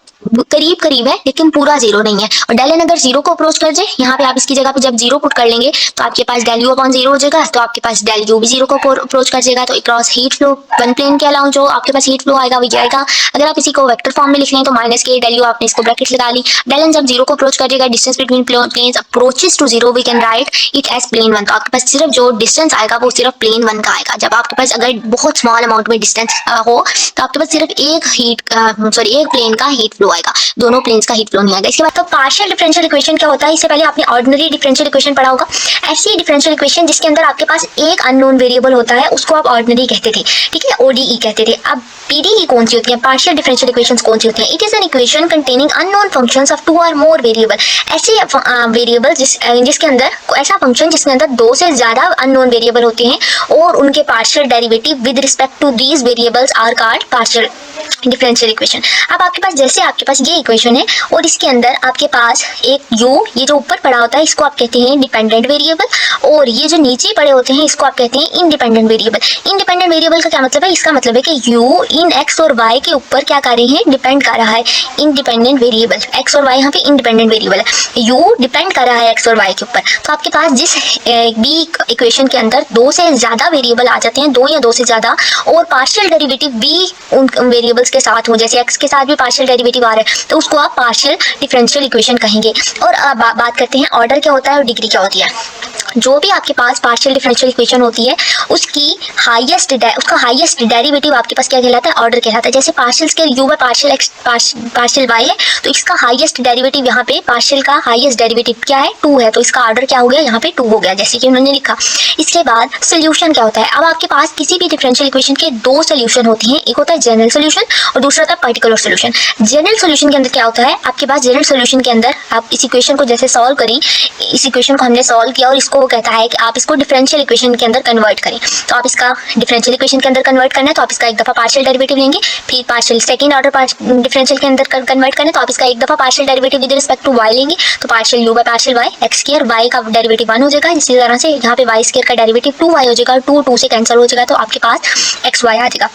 करीब करीब है लेकिन पूरा जीरो नहीं है, और डेल एन अगर जीरो को अप्रोच कर जाए, यहाँ पे आप इसकी जगह पे जब जीरो पुट कर लेंगे तो आपके पास डेल यू अपॉन जीरो हो जाएगा, तो आपके पास डेल यू भी जीरो को अप्रोच कर जाएगा। तो across heat flow one plane के अलावा जो आपके पास हीट फ्लो आएगा वो ये आएगा। अगर आप इसी को वेक्टर फॉर्म में लिख लें तो माइनस के डेल यू, आपने इसको ब्रैकेट लगा ली, डेल एन जब जीरो को अप्रोच कर जाएगा, distance between planes approaches to zero, we can write it as plane one. तो आपके पास सिर्फ जो डिस्टेंस आएगा वो सिर्फ प्लेन वन का आएगा। जब आपके पास अगर बहुत स्मॉल अमाउंट में डिस्टेंस हो तो आपके पास सिर्फ एक प्लेन का हीट फ्लो आएगा, दोनों प्लेन्स का हीट फ्लो नहीं आएगा। इसके बाद तो पार्शियल डिफरेंशियल इक्वेशन क्या होता है, इससे पहले आपने ऑर्डिनरी डिफरेंशियल इक्वेशन पढ़ा होगा। ऐसी डिफरेंशियल इक्वेशन जिसके अंदर आपके पास एक अननोन वेरिएबल होता है उसको आप ऑर्डिनरी कहते थे, ठीक है, ओडीई कहते थे। अब पीडीई कौन सी होती है, पार्शियल डिफरेंशियल इक्वेशंस कौन सी होती है, it is an equation containing unknown functions of 2 और मोर वेरिएबल। ऐसे वेरिएबल जिसके अंदर ऐसा फंक्शन जिसके अंदर 2 से ज्यादा अननोन वेरिएबल होते हैं और उनके partial derivative with respect to these variables are called partial differential equation. अब आपके पास जैसे आपके पास ये इक्वेशन है और इसके अंदर आपके पास एक u, ये जो ऊपर पड़ा होता है इसको आप कहते हैं डिपेंडेंट वेरिएबल, और ये जो नीचे पड़े होते हैं इसको आप कहते हैं इंडिपेंडेंट वेरिएबल। इंडिपेंडेंट वेरिएबल का क्या मतलब है, इसका मतलब है कि u इन x और y के ऊपर क्या कर रहे हैं, डिपेंड कर रहा है। इंडिपेंडेंट वेरिएबल x और y यहाँ पे इंडिपेंडेंट वेरिएबल है, u डिपेंड कर रहा है x और y के ऊपर। तो आपके पास जिस बी इक्वेशन के अंदर 2 से ज्यादा वेरिएबल आ जाते हैं, 2 या 2 से ज्यादा, और पार्शियल डेरिवेटिव भी उन वेरिएबल्स के साथ हो, जैसे x के साथ भी पार्शियल डेरिवेटिव आ रहा है तो उसको आप पार्शियल डिफरेंशियल इक्वेशन कहेंगे। और बात करते हैं ऑर्डर क्या होता है और डिग्री क्या होती है। जो भी आपके पास पार्शियल डिफरेंशियल इक्वेशन होती है उसका हाईएस्ट डेरिवेटिव आपके पास क्या कहलाता है, ऑर्डर कहलाता है। जैसे partial square u by partial x partial y है तो इसका हाईएस्ट डेरिवेटिव यहाँ पे पार्शियल का हाईएस्ट डेरिवेटिव क्या है, 2 है, तो इसका ऑर्डर क्या हो गया, यहाँ पे 2 हो गया, जैसे कि उन्होंने लिखा। इसके बाद सोल्यूशन क्या होता है। अब आपके पास किसी भी डिफरेंशियल इक्वेशन के 2 सोल्यूशन होते हैं, एक होता है जनरल सोल्यूशन और दूसरा होता है पर्टिकुलर सोल्यूशन। जनरल सोल्यूशन के अंदर क्या होता है, आपके पास जनरल सोल्यूशन के अंदर आप इस इक्वेशन को जैसे सॉल्व करें, इस इक्वेशन को हमने सॉल्व किया और इसको वो कहता है कि आप इसको डिफरेंशियल इक्वेशन के अंदर कन्वर्ट करें। तो आप इसका डिफरेंशियल इक्वेशन के अंदर कन्वर्ट करना है तो आप इसका एक दफा पार्शियल डेरिवेटिव लेंगे, फिर पार्शियल सेकंड ऑर्डर डिफरेंशियल के अंदर कन्वर्ट करना है तो आप इसका एक दफा partial derivative with respect to y लेंगे, तो partial u by partial y, x square y का डेरिवेटिव 1 हो जाएगा। इसी तरह से यहाँ पे y स्क्वायर का डेरिवेटिव 2y हो जाएगा, 2 से कैंसिल हो जाएगा तो आपके पास xy आ जाएगा।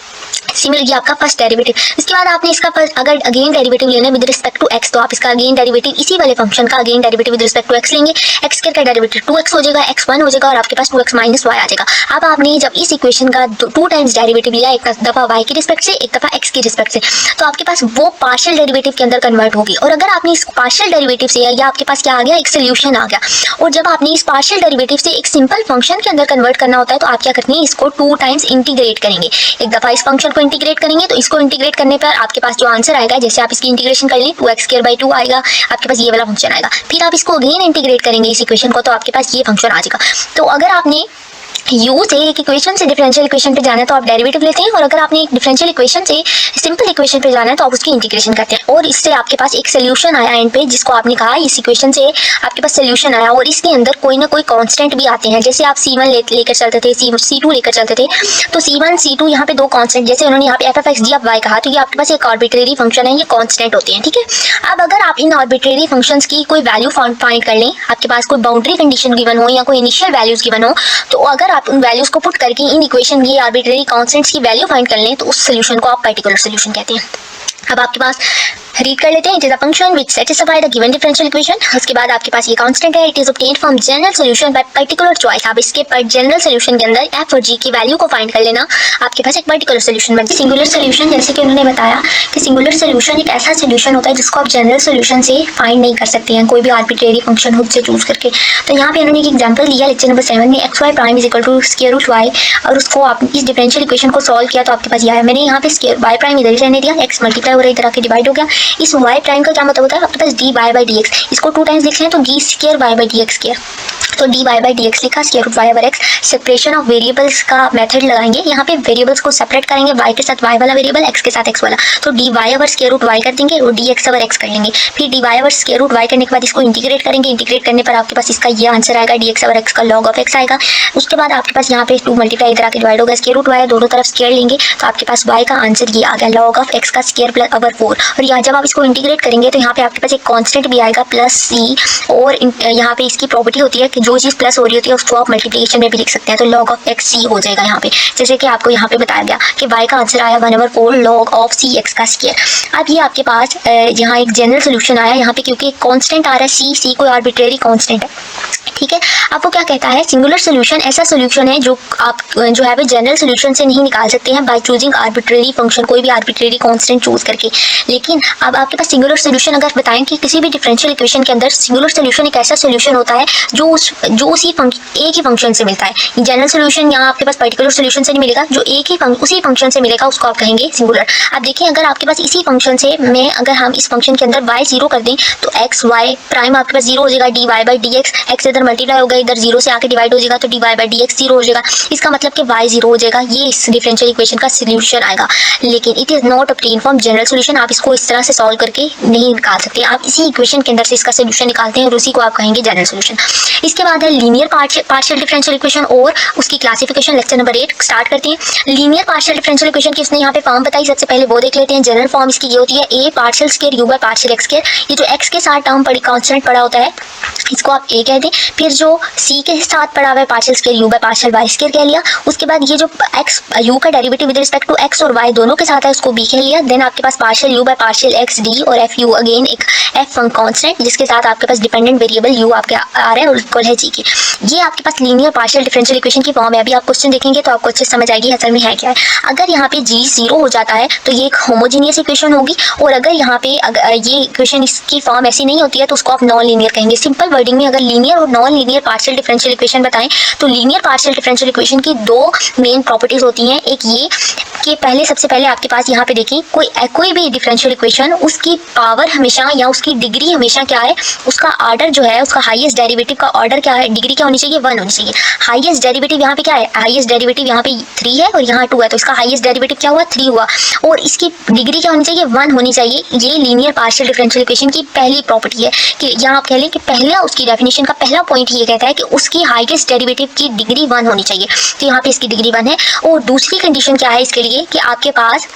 सिमिलरली आपका फर्स्ट डेरिवेटिव। इसके बाद आपने इसका अगर अगेन डेरिवेटिव लेना है विद रिस्पेक्ट टू x तो आप इसका अगेन डेरिवेटिव इसी वाले फंक्शन का again derivative with respect to x लेंगे, x स्क्वायर का डेरिवेटिव 2x हो जाएगा, x 1 हो जाएगा और आपके पास 2x माइनस y आ जाएगा। अब आपने जब इस इक्वेशन का 2 टाइम्स डेरिवेटिव लिया, एक दफा y की रिस्पेक्ट से, एक दफा x की रिस्पेक्ट से, तो आपके पास वो पार्शियल डेरिवेटिव के अंदर कन्वर्ट होगी। और अगर आपने इस पार्शियल डेरिवेटिव से या आपके पास क्या आ गया, एक सोल्यूशन आ गया, और जब आपने इस पार्शियल डेरिवेटिव से एक सिंपल फंक्शन के अंदर कन्वर्ट करना होता है तो आप क्या करते हैं, इसको 2 टाइम्स इंटीग्रेट करेंगे। एक दफा इस फंक्शन को इंटीग्रेट करेंगे तो इसको इंटीग्रेट करने पर आपके पास जो आंसर आएगा, जैसे आप इसकी इंटीग्रेशन कर लें 2x² आएगा, आपके पास ये वाला फंक्शन आएगा। फिर आप इसको अगेन इंटीग्रेट करेंगे इस इक्वेशन को, तो आपके पास ये फंक्शन आ जाएगा। तो अगर आपने यू से एक इक्वेशन से डिफरेंशियल इक्वेशन पे जाना है तो आप डेरिवेटिव लेते हैं, और अगर आपने एक डिफरेंशियल इक्वेशन से सिंपल इक्वेशन पे जाना है तो आप उसकी इंटीग्रेशन करते हैं, और इससे आपके पास एक सोल्यूशन आया एंड पे, जिसको आपने कहा इस इक्वेशन से आपके पास सोल्यूशन आया, और इसके अंदर कोई ना कोई कांस्टेंट भी आते हैं। जैसे आप C1 लेकर चलते थे, C2 लेकर चलते थे, तो C1 C2 यहाँ पे दो कांस्टेंट, जैसे उन्होंने यहाँ पे f(x)(g)(y) कहा, तो ये आपके पास एक आर्बिट्रेरी फंक्शन है, ये कांस्टेंट होते हैं, ठीक है। अब अगर आप इन आर्बिट्रेरी फंक्शंस की कोई वैल्यू फाइंड कर लें, आपके पास कोई बाउंड्री कंडीशन गिवन हो या कोई इनिशियल वैल्यूज गिवन हो, तो अगर आप उन वैल्यूज को पुट करके इन इक्वेशन की आर्बिट्रेरी कांस्टेंट्स की वैल्यू फाइंड कर लें तो उस सोल्यूशन को आप पर्टिकुलर सोल्यूशन कहते हैं। अब आपके पास रीड कर लेते हैं, it is a function which satisfy the given differential equation. उसके बाद आपके पास ये कांस्टेंट है, it is obtained from general solution bye particular choice. आप इसके पर जनरल सॉल्यूशन के अंदर f और g की वैल्यू को फाइंड कर लेना, आपके पास एक पर्टिकुलर सॉल्यूशन बनता है। सिंगुलर सॉल्यूशन, जैसे कि उन्होंने बताया कि सिंगुलर सॉल्यूशन एक ऐसा सॉल्यूशन होता है जिसको आप जनरल सॉल्यूशन से फाइंड नहीं कर सकते हैं, कोई भी आर्बिट्रेरी फंक्शन खुद से चूज करके। तो यहाँ पे उन्होंने एक एग्जांपल दिया लेक्चर नंबर 7 में, xy prime is equal to square root y, और उसको आप इस डिफरेंशियल इक्वेशन को सॉल्व किया तो आपके पास यह है। मैंने यहाँ पे स्क्वायर y प्राइम इधर ही रहने दिया, x मल्टीप्लाई हो रहा है इधर आके डिवाइड हो गया। इस y प्राइम का क्या मतलब होता है, आपके पास dy/dx, इसको 2 टाइम्स लिख लें तो d²y/dx², तो dy/dx लिखा, square root y/x। Separation of variables का मेथड लगाएंगे, यहाँ पे वेरिएबल्स को सेपरेट करेंगे, y के साथ y वाला वेरिएबल, x के साथ x वाला, तो dy/√y कर देंगे और dx/x कर लेंगे। फिर dy/√y करने के बाद इसको इंटीग्रेट करेंगे, इंटीग्रेट करने पर आपके पास इसका ये आंसर आएगा, dx/x का log of x आएगा। उसके बाद आपके पास यहाँ पे 2 मल्टीप्लाई इधर आके डिवाइड होगा, स्क्वायर रूट y दोनों तरफ स्क्वायर लेंगे तो आपके पास y का आंसर ये आ गया, log of x का स्क्वायर प्लस ओवर 4। और यहाँ जब आप इसको इंटीग्रेट करेंगे तो यहाँ पे आपके पास एक कांस्टेंट भी आएगा +c, और यहाँ पे इसकी प्रॉपर्टी होती है कि जो चीज़ प्लस हो रही होती है उसको आप मल्टीप्लिकेशन में भी लिख सकते हैं, तो log of x c हो जाएगा यहाँ पे, जैसे कि आपको यहाँ पे बताया गया कि y का आंसर आया 1/4 log of c x का स्क्वायर। अब ये आपके पास यहाँ एक जनरल सोल्यूशन आया यहाँ पे, क्योंकि कांस्टेंट आ रहा है c कोई आर्बिट्रेरी कांस्टेंट है, ठीक है। अब वो क्या कहता है, सिंगुलर सोल्यूशन ऐसा सोल्यूशन है जो आप जो है वो जनरल सोल्यूशन से नहीं निकाल सकते हैं बाय चूजिंग आर्बिट्रेरी फंक्शन, कोई भी आर्बिट्रेरी कांस्टेंट चूज करके। लेकिन अब आपके पास सिंगुलर सोल्यूशन अगर बताएं कि किसी भी डिफरेंशियल इक्वेशन के अंदर सिंगुलर सोल्यूशन एक ऐसा सोल्यूशन होता है जो उसी एक ही फंक्शन से मिलता है। जनरल सोल्यूशन यहाँ आपके पास पर्टिकुलर सोल्यूशन से नहीं मिलेगा, जो एक ही उसी फंक्शन से मिलेगा उसको आप कहेंगे सिंगुलर। अब देखिए अगर आपके पास इसी फंक्शन से अगर हम इस फंक्शन के अंदर y 0 कर दें तो x y प्राइम आपके पास 0 हो जाएगा, dy/dx, x इधर मल्टीप्लाई होगा, इधर 0 से आके डिवाइड हो जाएगा तो dy/dx 0 हो जाएगा। इसका मतलब कि y 0 हो जाएगा, ये इस डिफरेंशियल इक्वेशन का सोल्यूशन आएगा। लेकिन it is not obtain from general solution, आप इसको इस तरह से सॉल्व करके नहीं निकाल सकते, आप इसी इक्वेशन के अंदर से इसका सोल्यूशन निकालते हैं और उसी को आप कहेंगे जनरल सोल्यूशन। इसके बाद है लीनियर पार्शियल डिफरेंशियल इक्वेशन और उसकी क्लासिफिकेशन, लेक्चर नंबर 8 स्टार्ट करते हैं। लीनियर पार्शियल डिफरेंशियल इक्वेशन की उसने यहाँ पे फॉर्म बताई, सबसे पहले वो देख लेते हैं। जनरल फॉर्म इसकी ये होती है a partial square u by partial x square, ये जो x के साथ टर्म पड़ी कांस्टेंट पड़ा होता है इसको आप a कह दें। फिर जो c के साथ पड़ा हुआ है partial square u by partial y square कह लिया। उसके बाद ये जो x u का derivative with respect to x और y दोनों के साथ है उसको b कह लिया। देन आपके पास partial u by partial x d और f u अगेन एक f कांस्टेंट जिसके साथ आपके पास डिपेंडेंट वेरिएबल u आपके आ रहे हैं और इक्वल है g के। ये आपके पास लीनियर पार्शियल डिफरेंशियल इक्वेशन की फॉर्म है। अभी आप क्वेश्चन देखेंगे तो आपको अच्छे समझ आएगी असल में है क्या है। अगर यहाँ पे g 0 हो जाता है तो ये एक होमोजीनियस इक्वेशन होगी, और अगर यहाँ पे ये इक्वेशन इसकी फॉर्म ऐसी नहीं होती है तो उसको आप नॉन लीनियर कहेंगे। सिंपल वर्डिंग में अगर लीनियर और non linear partial differential equation बताएं तो लीनियर पार्शियल डिफरेंशियल इक्वेशन की दो मेन प्रॉपर्टीज होती हैं। एक ये कि सबसे पहले आपके पास यहाँ पे देखिए कोई भी डिफरेंशियल इक्वेशन उसकी पावर हमेशा या उसकी डिग्री हमेशा क्या है, उसका ऑर्डर जो है उसका हाईएस्ट डेरिवेटिव का ऑर्डर क्या है, डिग्री क्या होनी चाहिए, 1 होनी चाहिए। हाईएस्ट डेरिवेटिव यहाँ पे क्या है, हाईएस्ट डेरिवेटिव यहाँ पे 3 है और यहाँ 2 है, तो इसका हाईएस्ट डेरिवेटिव क्या हुआ, 3 हुआ, और इसकी डिग्री क्या होनी चाहिए, 1 होनी चाहिए। ये लीनियर पार्शियल डिफरेंशियल इक्वेशन की पहली प्रॉपर्टी है कि यहाँ आप कह लें कि पहला उसकी डेफिनेशन का पहला पॉइंट ये कहता है कि उसकी हाईएस्ट डेरिवेटिव की डिग्री 1 होनी चाहिए, तो यहाँ पे इसकी डिग्री 1 है। और दूसरी कंडीशन क्या है इसके लिए कि आपके पास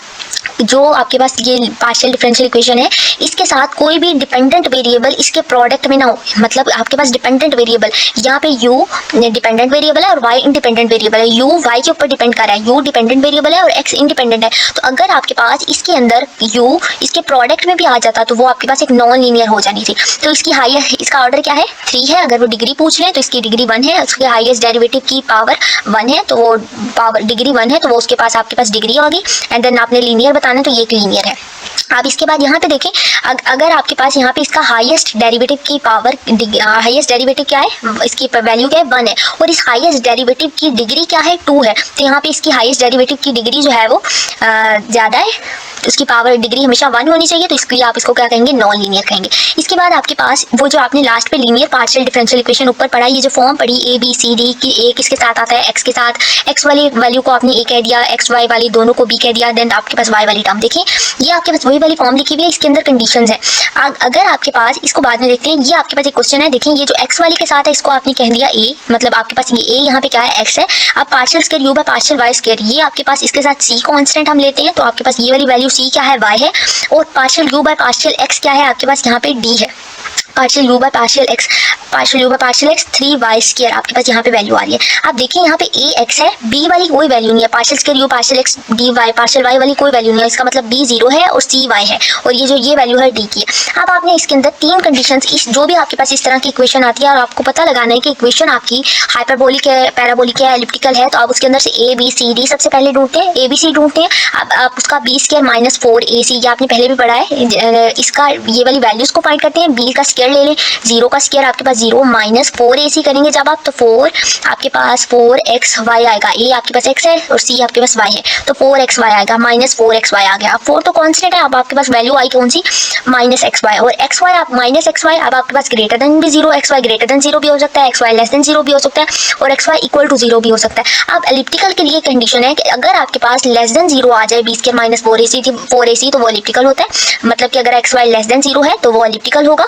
जो आपके पास ये पार्शियल डिफरेंशियल इक्वेशन है इसके साथ कोई भी डिपेंडेंट वेरिएबल इसके प्रोडक्ट में ना हो। मतलब आपके पास डिपेंडेंट वेरिएबल यहाँ पे u डिपेंडेंट वेरिएबल है और y इंडिपेंडेंट वेरिएबल है। u y के ऊपर डिपेंड कर रहा है, u डिपेंडेंट वेरिएबल है और x इंडिपेंडेंट है। तो अगर आपके पास इसके अंदर u इसके प्रोडक्ट में भी आ जाता तो वो आपके पास एक नॉन लीनियर हो जानी थी। तो इसकी हाईएस्ट इसका ऑर्डर क्या है, 3 है। अगर वो डिग्री पूछ लें तो इसकी डिग्री 1 है, उसके हाईएस्ट डेरिवेटिव की पावर 1 है, तो वो पावर डिग्री 1 है तो वो उसके पास आपके पास डिग्री होगी। एंड देन आपने लीनियर बताना तो ये एक लीनियर है। आप इसके बाद यहाँ पे देखें, अगर आपके पास यहाँ पे इसका हाईएस्ट डेरिवेटिव की पावर, हाईएस्ट डेरिवेटिव क्या है, इसकी वैल्यू क्या है 1 है, और इस हाईएस्ट डेरिवेटिव की डिग्री क्या है 2 है, तो यहाँ पे इसकी हाईएस्ट डेरिवेटिव की डिग्री जो है वो ज़्यादा है, तो उसकी पावर डिग्री हमेशा 1 होनी चाहिए, तो इसके लिए आप इसको क्या कहेंगे, नॉन लीनियर कहेंगे। इसके बाद आपके पास वो जो आपने लास्ट पे लीनियर पार्शियल डिफरेंशियल इक्वेशन ऊपर पढ़ा, ये जो फॉर्म पढ़ी ए बी सी डी की, ए किसके साथ आता है, एक्स के साथ, एक्स वाली वैल्यू को आपने ए कह दिया, एक्स वाई वाली दोनों को बी कह दिया, देन आपके पास वाई वाली टर्म। देखिए ये आपके पास वही वाली फॉर्म लिखी हुई है, इसके अंदर कंडीशंस है। अगर आपके पास, इसको बाद में देखते हैं, ये आपके पास एक क्वेश्चन है, देखिए ये जो एक्स वाली के साथ है इसको आपने कह दिया ए, मतलब आपके पास ये ए यहाँ पे क्या है, एक्स है। अब partial square u by partial y square, ये आपके पास इसके साथ सी कांस्टेंट हम लेते हैं, तो आपके पास ये वाली वैल्यू सी क्या है, वाई है, और partial u by partial x क्या है आपके पास यहाँ पे डी है, partial u by partial x, partial u by partial x 3y square आपके पास यहाँ पे वैल्यू आ रही है। आप देखिए यहाँ पे ए एक्स है, बी वाली कोई वैल्यू नहीं है, partial square u partial x d y, partial y वाली कोई वैल्यू नहीं है, इसका मतलब बी 0 है और सी वाई है, और ये जो ये वैल्यू है डी की है। अब आपने इसके अंदर 3 कंडीशंस, इस जो भी आपके पास इस तरह की इक्वेशन आती है और आपको पता लगाना है कि इक्वेशन आपकी हाइपरबोलिक है, पैराबोलिक है, एलिप्टिकल है, तो आप उसके अंदर से ए बी सी डी सबसे पहले ढूंढते हैं, ए बी सी ढूंढते हैं। अब आप उसका बी स्क्वायर माइनस 4ac, ये आपने पहले भी पढ़ा है, इसका ये वाली वैल्यूज को फाइंड करते हैं, बी का स्क्वायर ले लें, 0 का स्क्वायर आपके पास 0 माइनस 4ac करेंगे जब आप, तो 4 आपके पास 4xy आएगा, ए आपके पास x है और c आपके पास y है, तो 4xy आएगा, माइनस 4xy आ गया। अब 4 तो कांस्टेंट है, अब आपके पास वैल्यू आई कौन सी, माइनस xy, और xy आप माइनस xy, अब आपके पास ग्रेटर देन भी 0, xy ग्रेटर देन 0 भी हो सकता है, xy लेस देन 0 भी हो सकता है, और xy इक्वल टू 0 भी हो सकता है। अब एलिप्टिकल के लिए कंडीशन है कि अगर आपके पास लेस देन 0 आ जाए, बी स्क्वायर माइनस 4ac, तो वो एलिप्टिकल होता है, मतलब कि अगर xy लेस देन 0 है तो वो एलिप्टिकल होगा,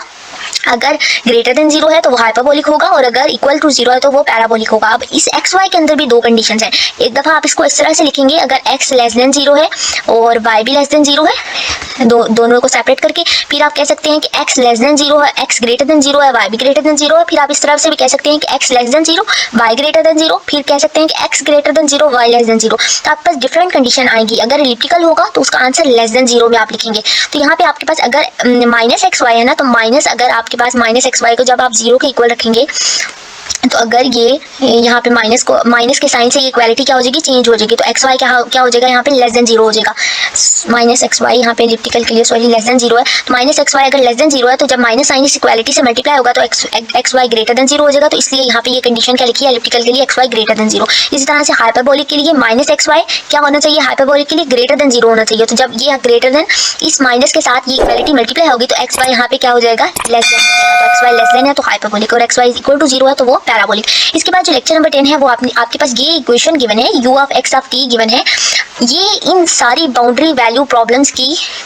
अगर ग्रेटर देन 0 है तो वो हाइपरबोलिक होगा, और अगर इक्वल टू 0 है तो वो पैराबोलिक होगा। अब इस एक्स वाई के अंदर भी 2 कंडीशंस हैं। एक दफ़ा आप इसको इस तरह से लिखेंगे, अगर x लेस देन 0 है और y भी लेस देन 0 है, दोनों को सेपरेट करके फिर आप कह सकते हैं कि x लेस देन 0 है, x ग्रेटर देन 0 है, y भी ग्रेटर देन 0 है। फिर आप इस तरफ से भी कह सकते हैं कि x less than 0, y greater than 0, फिर कह सकते हैं कि x greater than 0, y less than 0। तो आपके पास डिफरेंट कंडीशन आएगी। अगर एलिप्टिकल होगा तो उसका आंसर लेस देन 0 में आप लिखेंगे। तो यहाँ पे आपके पास अगर माइनस एक्स वाई है ना, तो माइनस, अगर आपके पास माइनस एक्स वाई को जब आप 0 के इक्वल रखेंगे, तो अगर ये यहाँ पे माइनस के साइन से ये इक्वालिटी क्या हो जाएगी, चेंज हो जाएगी, तो एक्स वाई क्या हो जाएगा, यहाँ पे लेस देन 0 हो जाएगा। माइनस एक्स वाई यहाँ पे एलिप्टिकल के लिए सॉरी लेस देन 0 है, तो माइनस एक्स वाई अगर लेस देन 0 है, तो जब माइनस साइन इस इक्वालिटी से मल्टीप्लाई होगा तो एक्स वाई ग्रेटर देन 0 हो जाएगा। तो इसलिए यहाँ पे ये कंडीशन क्या लिखी है एलिप्टिकल के लिए, एक्स वाई ग्रेटर देन 0। इसी तरह से हाइपरबोलिक के लिए माइनस एक्स वाई क्या होना चाहिए, हाइपरबोलिक के लिए ग्रेटर देन 0 होना चाहिए। तो जब ये ग्रेटर देन इस माइनस के साथ ये इक्वालिटी मल्टीप्लाई होगी, तो एक्स वाई यहाँ पे क्या हो जाएगा, लेस देन हो जाएगा। तो एक्स वाई लेस देन है तो हाइपरबोलिक, और एक्स वाई इक्वल टू 0 है तो वो पैराबोलिक। इसके बाद जो लेक्चर नंबर 10 है वो आपके पास ये इक्वेशन गिवन है, u of x of t given है। ये इन सारी बाउंड्री वैल्यू प्रॉब्लम्स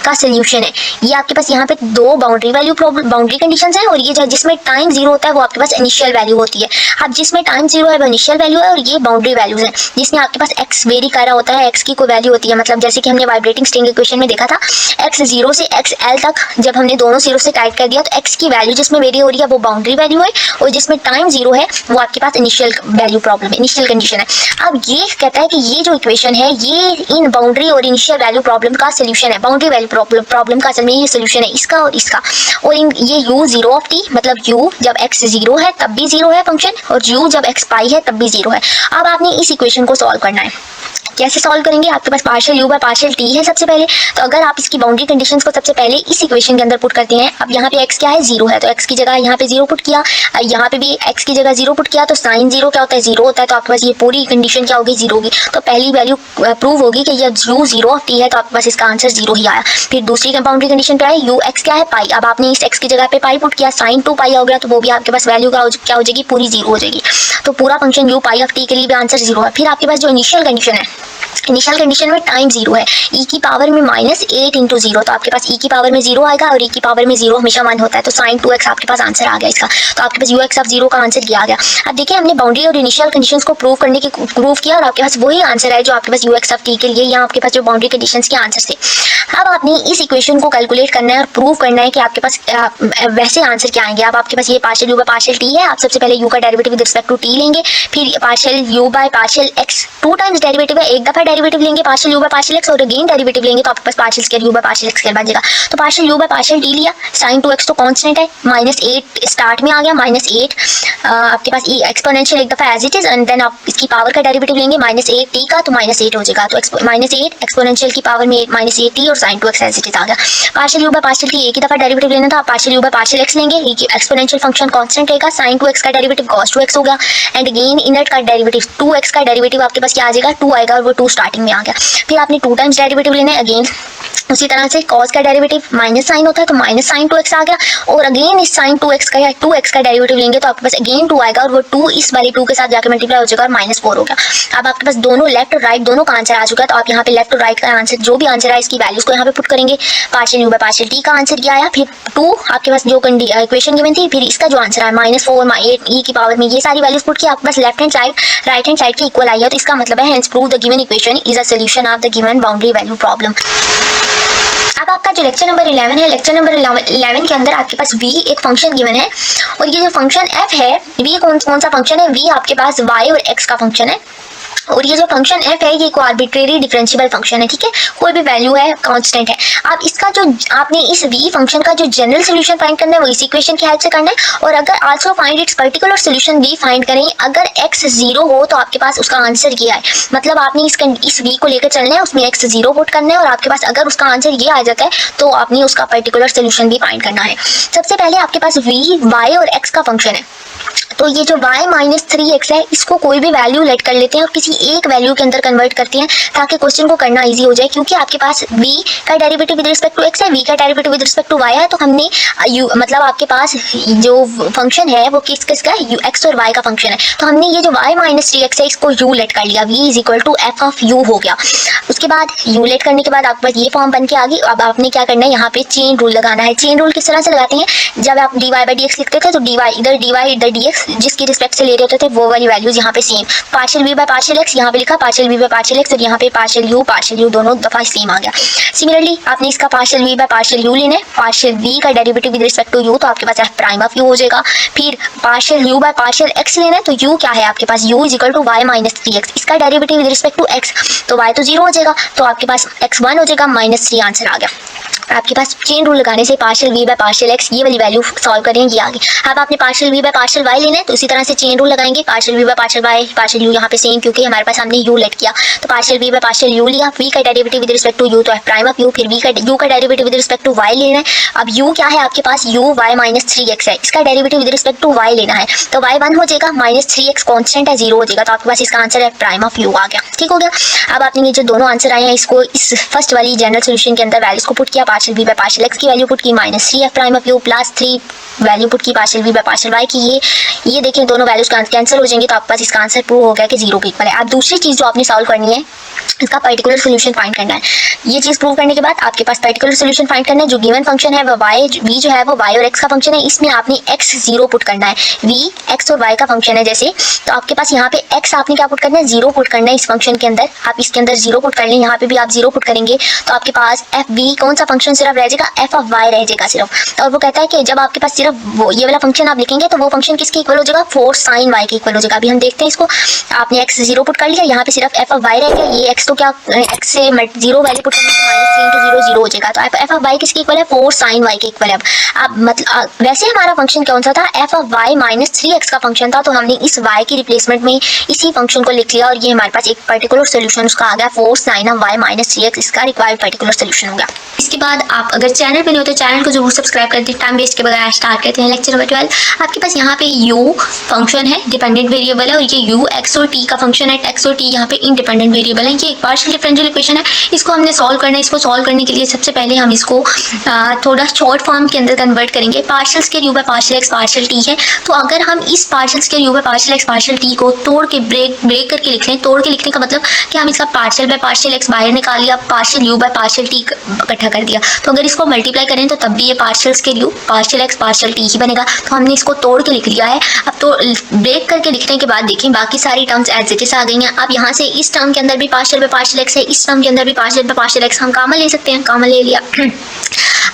का सोल्यूशन है। ये आपके पास यहाँ पे 2 बाउंड्री कंडीशंस हैं, और ये जिसमें टाइम 0 होता है वो आपके पास इनिशियल वैल्यू होती है। अब जिसमें टाइम 0 है वो इनिशियल वैल्यू है, और ये बाउंड्री वैल्यूज हैं जिसमें आपके पास x वेरी कर रहा होता है, x की कोई वैल्यू होती है। मतलब जैसे कि हमने वाइब्रेटिंग स्ट्रिंग इक्वेशन में देखा था, x 0 से xl तक जब हमने दोनों सिरों से टाइट कर दिया, तो x की वैल्यू जिसमें वेरी हो रही है वो बाउंड्री वैल्यू है, और जिसमें टाइम 0 है वो आपके पास इनिशियल वैल्यू प्रॉब्लम है, इनिशियल कंडीशन है। अब ये कहता है कि ये जो इक्वेशन है ये इन बाउंड्री और इनिशियल वैल्यू प्रॉब्लम का सोल्यूशन है। बाउंड्री वैल्यू प्रॉब्लम का असल में ये सोल्यूशन है, इसका और इसका। और ये u 0 ऑफ t, मतलब u जब x 0 है तब भी 0 है फंक्शन, और u जब x पाई है तब भी 0 है। अब आपने इस इक्वेशन को सॉल्व करना है। कैसे सॉल्व करेंगे, आपके पास partial u by partial t है सबसे पहले। तो अगर आप इसकी बाउंड्री कंडीशंस को सबसे पहले इस इक्वेशन के अंदर पुट करते हैं, अब यहाँ पे x क्या है, 0 है, तो x की जगह यहाँ पे 0 पुट किया, यहाँ पे भी x की जगह 0 पुट किया, तो साइन 0 क्या होता है, 0 होता है। तो आपके पास ये पूरी कंडीशन क्या होगी, 0 होगी। तो पहली वैल्यू प्रूव होगी कि ये u 0 ऑफ t है, तो आपके पास इसका आंसर 0 ही आया। फिर दूसरी बाउंड्री कंडीशन क्या है, u x क्या है, पाई। अब आपने इस x की जगह पे पाई पुट किया, साइन 2 पाई हो गया, तो वो भी आपके पास वैल्यू क्या हो जाएगी, पूरी 0 हो जाएगी। तो पूरा function u pi of t के लिए भी आंसर 0 है। फिर आपके पास जो इनिशियल कंडीशन है, इनिशियल कंडीशन में टाइम 0 है, e की पावर में -8 इंटू 0, तो आपके पास e की पावर में 0 आएगा, और e की पावर में 0 हमेशा 1 होता है। तो साइन 2x आपके पास आंसर आ गया इसका। तो आपके पास ux ऑफ 0 का आंसर ये आ गया। अब देखिए हमने बाउंड्री और इनिशियल कंडीशंस को प्रूव किया, और आपके पास वही आंसर है जो आपके पास ux ऑफ t के लिए यहाँ आपके पास जो बाउंड्री कंडीशंस के आंसर थे। अब आपने इस इक्वेशन को कैलकुलेट करना है और प्रूव करना है कि आपके पास वैसे आंसर क्या आएंगे। अब आपके पास ये partial u by partial t है, आप सबसे पहले u का derivative with respect to t लेंगे, फिर partial u by partial x 2 times derivative है, एक दफा का डेरिवेटिव लेंगे partial u by partial x, और अगेन डेरिवेटिव लेंगे तो आपके पास partial square u by partial x square बचेगा। तो partial u by partial t लिया, साइन 2x तो कांस्टेंट है, -8 स्टार्ट में आ गया, -8 आपके पास एक्सपोनेंशियल एक दफा as it is, and then आप इसकी पावर का डेरिवेटिव लेंगे -8 टी का, तो -8 हो जाएगा। तो -8 एक्सपोनेंशियल की पावर में -8 टी और sine 2x as it is आ गया। Partial u by partial t एक ही दफा डेरिवेटिव लेना था, partial u by partial x लेंगे, एक्सपोनेंशियल फंक्शन कांस्टेंट रहेगा, साइन 2x का डेरिवेटिव cos 2x होगा, एंड अगेन इनवर्ट का डेरिवेटिव 2x का डेरिवेटिव आपके पास क्या आ जाएगा, 2 आएगा, और वो 2 स्टार्टिंग में आ गया। फिर आपने 2 टाइम्स डेरिवेटिव लेना है, अगेन उसी तरह से cos का डेरिवेटिव माइनस साइन होता है तो माइनस साइन 2x आ गया, और अगेन इस साइन 2x का या 2x का डेरिवेटिव लेंगे तो आपके पास अगेन 2 आएगा, और वो 2 इस वाले 2 के साथ जाकर मल्टीप्लाई हो जाएगा और -4 हो गया। अब आपके पास दोनों लेफ्ट और राइट दोनों का आंसर आ चुका है, तो आप यहाँ पे लेफ्ट और राइट का आंसर जो भी आंसर है इसकी वैल्यूज को यहाँ पे पुट करेंगे। Partial u by partial T का आंसर क्या आया, फिर 2 आपके पास जो इक्वेशन गिवन थी, फिर इसका जो आंसर आया -4 8 e की पावर में, ये सारी वैल्यूज पुट किया, आपके पास left hand side right hand side की इक्वल आई है, तो इसका मतलब है hence prove the given equation is a solution of the given boundary value problem. अब आपका जो लेक्चर नंबर 11 है, लेक्चर नंबर 11 के अंदर आपके पास v एक फंक्शन गिवन है, और ये जो फंक्शन f है, v कौन सा फंक्शन है, v आपके पास y और x का फंक्शन है, और ये जो फंक्शन f है ये एक आर्बिट्रेरी डिफरेंशिएबल फंक्शन है, ठीक है, कोई भी वैल्यू है कांस्टेंट है। अब इसका जो आपने इस v फंक्शन का जो जनरल सॉल्यूशन फाइंड करना है वो इस इक्वेशन की हेल्प से करना है, और अगर also find its particular solution v find करें, अगर x 0 हो तो आपके पास उसका आंसर ये है, मतलब आपने इस v को लेकर चलना है, उसमें x 0 पुट करना है, और आपके पास अगर उसका आंसर ये आ जाता है तो आपने उसका पर्टिकुलर सॉल्यूशन भी फाइंड करना है। सबसे पहले आपके पास v y और x का फंक्शन है, तो ये जो y -3x है इसको कोई भी वैल्यू लेट कर लेते हैं और किसी एक वैल्यू के अंदर कन्वर्ट करते हैं ताकि क्वेश्चन को करना इजी हो जाए, क्योंकि आपके पास v का derivative with respect to x है, v का derivative with respect to y है, तो हमने मतलब आपके पास जो फंक्शन है वो किसका है, x और y का फंक्शन है, तो हमने ये जो y -3x है इसको u लेट कर लिया, v = f ऑफ u हो गया। उसके बाद u लेट करने के बाद आपके पास ये फॉर्म बन के आ गई। अब आपने क्या करना है, यहाँ पे चेन रूल लगाना है। चेन रूल किस तरह से लगाते हैं, जब आप dy/dx लिखते थे तो dy इधर dx जिसकी रिस्पेक्ट से ले रहे होते थे वो वाली वैल्यूज यहाँ पे same, partial v by partial x यहाँ पे लिखा partial v by partial x, और यहाँ पे पार्शियल u दोनों दफा सेम आ गया। सिमिलरली आपने इसका partial v by partial u लेना है, पार्शियल v का derivative with respect to u तो आपके पास f प्राइम ऑफ u हो जाएगा। फिर partial u by partial x लेना है, तो u क्या है आपके पास, u = y -3x, इसका derivative with respect to x तो y तो 0 हो जाएगा, तो आपके पास x 1 हो जाएगा, -3 आंसर आ गया। आपके पास चेन रूल लगाने से partial v by partial x ये वाली वैल्यू सॉल्व करेंगे आगे। अब आपने partial v by partial y लेना है, तो इसी तरह से चेन रूल लगाएंगे, partial v by partial y partial u यहाँ पे सेम, क्योंकि हमारे पास हमने u लेट किया, तो partial v by partial u लिया, v का derivative with respect to u तो f प्राइम ऑफ u, फिर u का derivative with respect to y लेना है। अब u क्या है आपके पास, u y -3x है, इसका derivative with respect to y लेना है, तो y 1 हो जाएगा, -3x कांस्टेंट है 0 हो जाएगा, तो आपके पास इसका answer f prime of u आ गया। ठीक हो गया। अब आपने ये जो दोनों आंसर आए हैं इसको इस फर्स्ट वाली जनरल सॉल्यूशन के अंदर वैल्यूज को पुट किया, partial v by partial x की वैल्यू पुट की, -3 f prime of u plus 3 value put की partial v by partial y की, ये देखें दोनों वैल्यूज कैंसिल हो जाएंगे, तो आपके पास इसका आंसर प्रूव हो गया कि 0 के इक्वल है। अब दूसरी चीज जो आपने सॉल्व करनी है इसका पर्टिकुलर सॉल्यूशन फाइंड करना है। ये चीज प्रूव करने के बाद आपके पास पर्टिकुलर सॉल्यूशन फाइंड करना है। जो गिवन फंक्शन है वो v जो है वो y और x का फंक्शन है, इसमें आपने x 0 पुट करना है। v x और y का फंक्शन है जैसे, तो आपके पास यहाँ पे x आपने क्या पुट करना है, 0 पुट करना है इस फंक्शन के अंदर। आप इसके अंदर 0 पुट कर लें, यहाँ पे भी आप 0 पुट करेंगे तो आपके पास f v कौन सा फंक्शन सिर्फ रह जाएगा, f ऑफ y रह जाएगा सिर्फ। और वो कहता है कि जब आपके पास सिर्फ वो ये वाला फंक्शन आप लिखेंगे तो वो फंक्शन किसके इक्वल हो जाएगा, 4 sin y के इक्वल हो जाएगा। अभी हम देखते हैं इसको। आपने x 0 पुट कर लिया, यहाँ पे सिर्फ f ऑफ y रह गया, ये x तो क्या x से 0 वैल्यू पुट करने से -3 × 0 0 हो जाएगा, तो f ऑफ y किसके इक्वल है, 4 sin y के इक्वल है। अब मतलब वैसे हमारा फंक्शन कौन सा था, f ऑफ y -3x का फंक्शन था, तो हमने इस y की रिप्लेसमेंट में इसी फंक्शन को लिख लिया और ये हमारे पास एक पर्टिकुलर सोल्यूशन उसका आ गया 4 sin of y -3x, इसका रिक्वायर्ड पर्टिकुलर सोल्यूशन हो गया। इसके बाद आप अगर चैनल पे नहीं हो तो चैनल को जरूर सब्सक्राइब कर दें। टाइम वेस्ट के बगैर स्टार्ट करते हैं लेक्चर नंबर 12। आपके पास यहाँ पे u फंक्शन है, डिपेंडेंट वेरिएबल है, और ये u x और t का फंक्शन है, x और t यहाँ पे इंडिपेंडेंट वेरिएबल है। ये एक पार्शियल डिफरेंशियल इक्वेशन है, इसको हमने सॉल्व करना है। इसको सॉल्व करने के लिए सबसे पहले हम इसको थोड़ा शॉर्ट फॉर्म के अंदर कन्वर्ट करेंगे। Partial square u by partial x partial t है, तो अगर हम इस partial square u by partial x partial t को तोड़ के ब्रेक करके लिख लें, तोड़ के लिखने का मतलब कि हम इसका पार्शियल बाय पार्शियल x बाहर निकाल लिया, partial u by partial t इकट्ठा कर दिया, तो अगर इसको मल्टीप्लाई करें तो तब भी ये partial square u partial x partial t ही बनेगा। तो हमने इसको तोड़ के लिख लिया है। अब तो ब्रेक करके लिखने के बाद देखें बाकी सारी टर्म्स एज इट इज आ गई हैं। अब यहाँ से इस टर्म के अंदर भी पार्शियल बाय पार्शियल x है, इस टर्म के अंदर भी पार्शियल बाय पार्शियल x हम कॉमन ले सकते हैं, कॉमन ले लिया।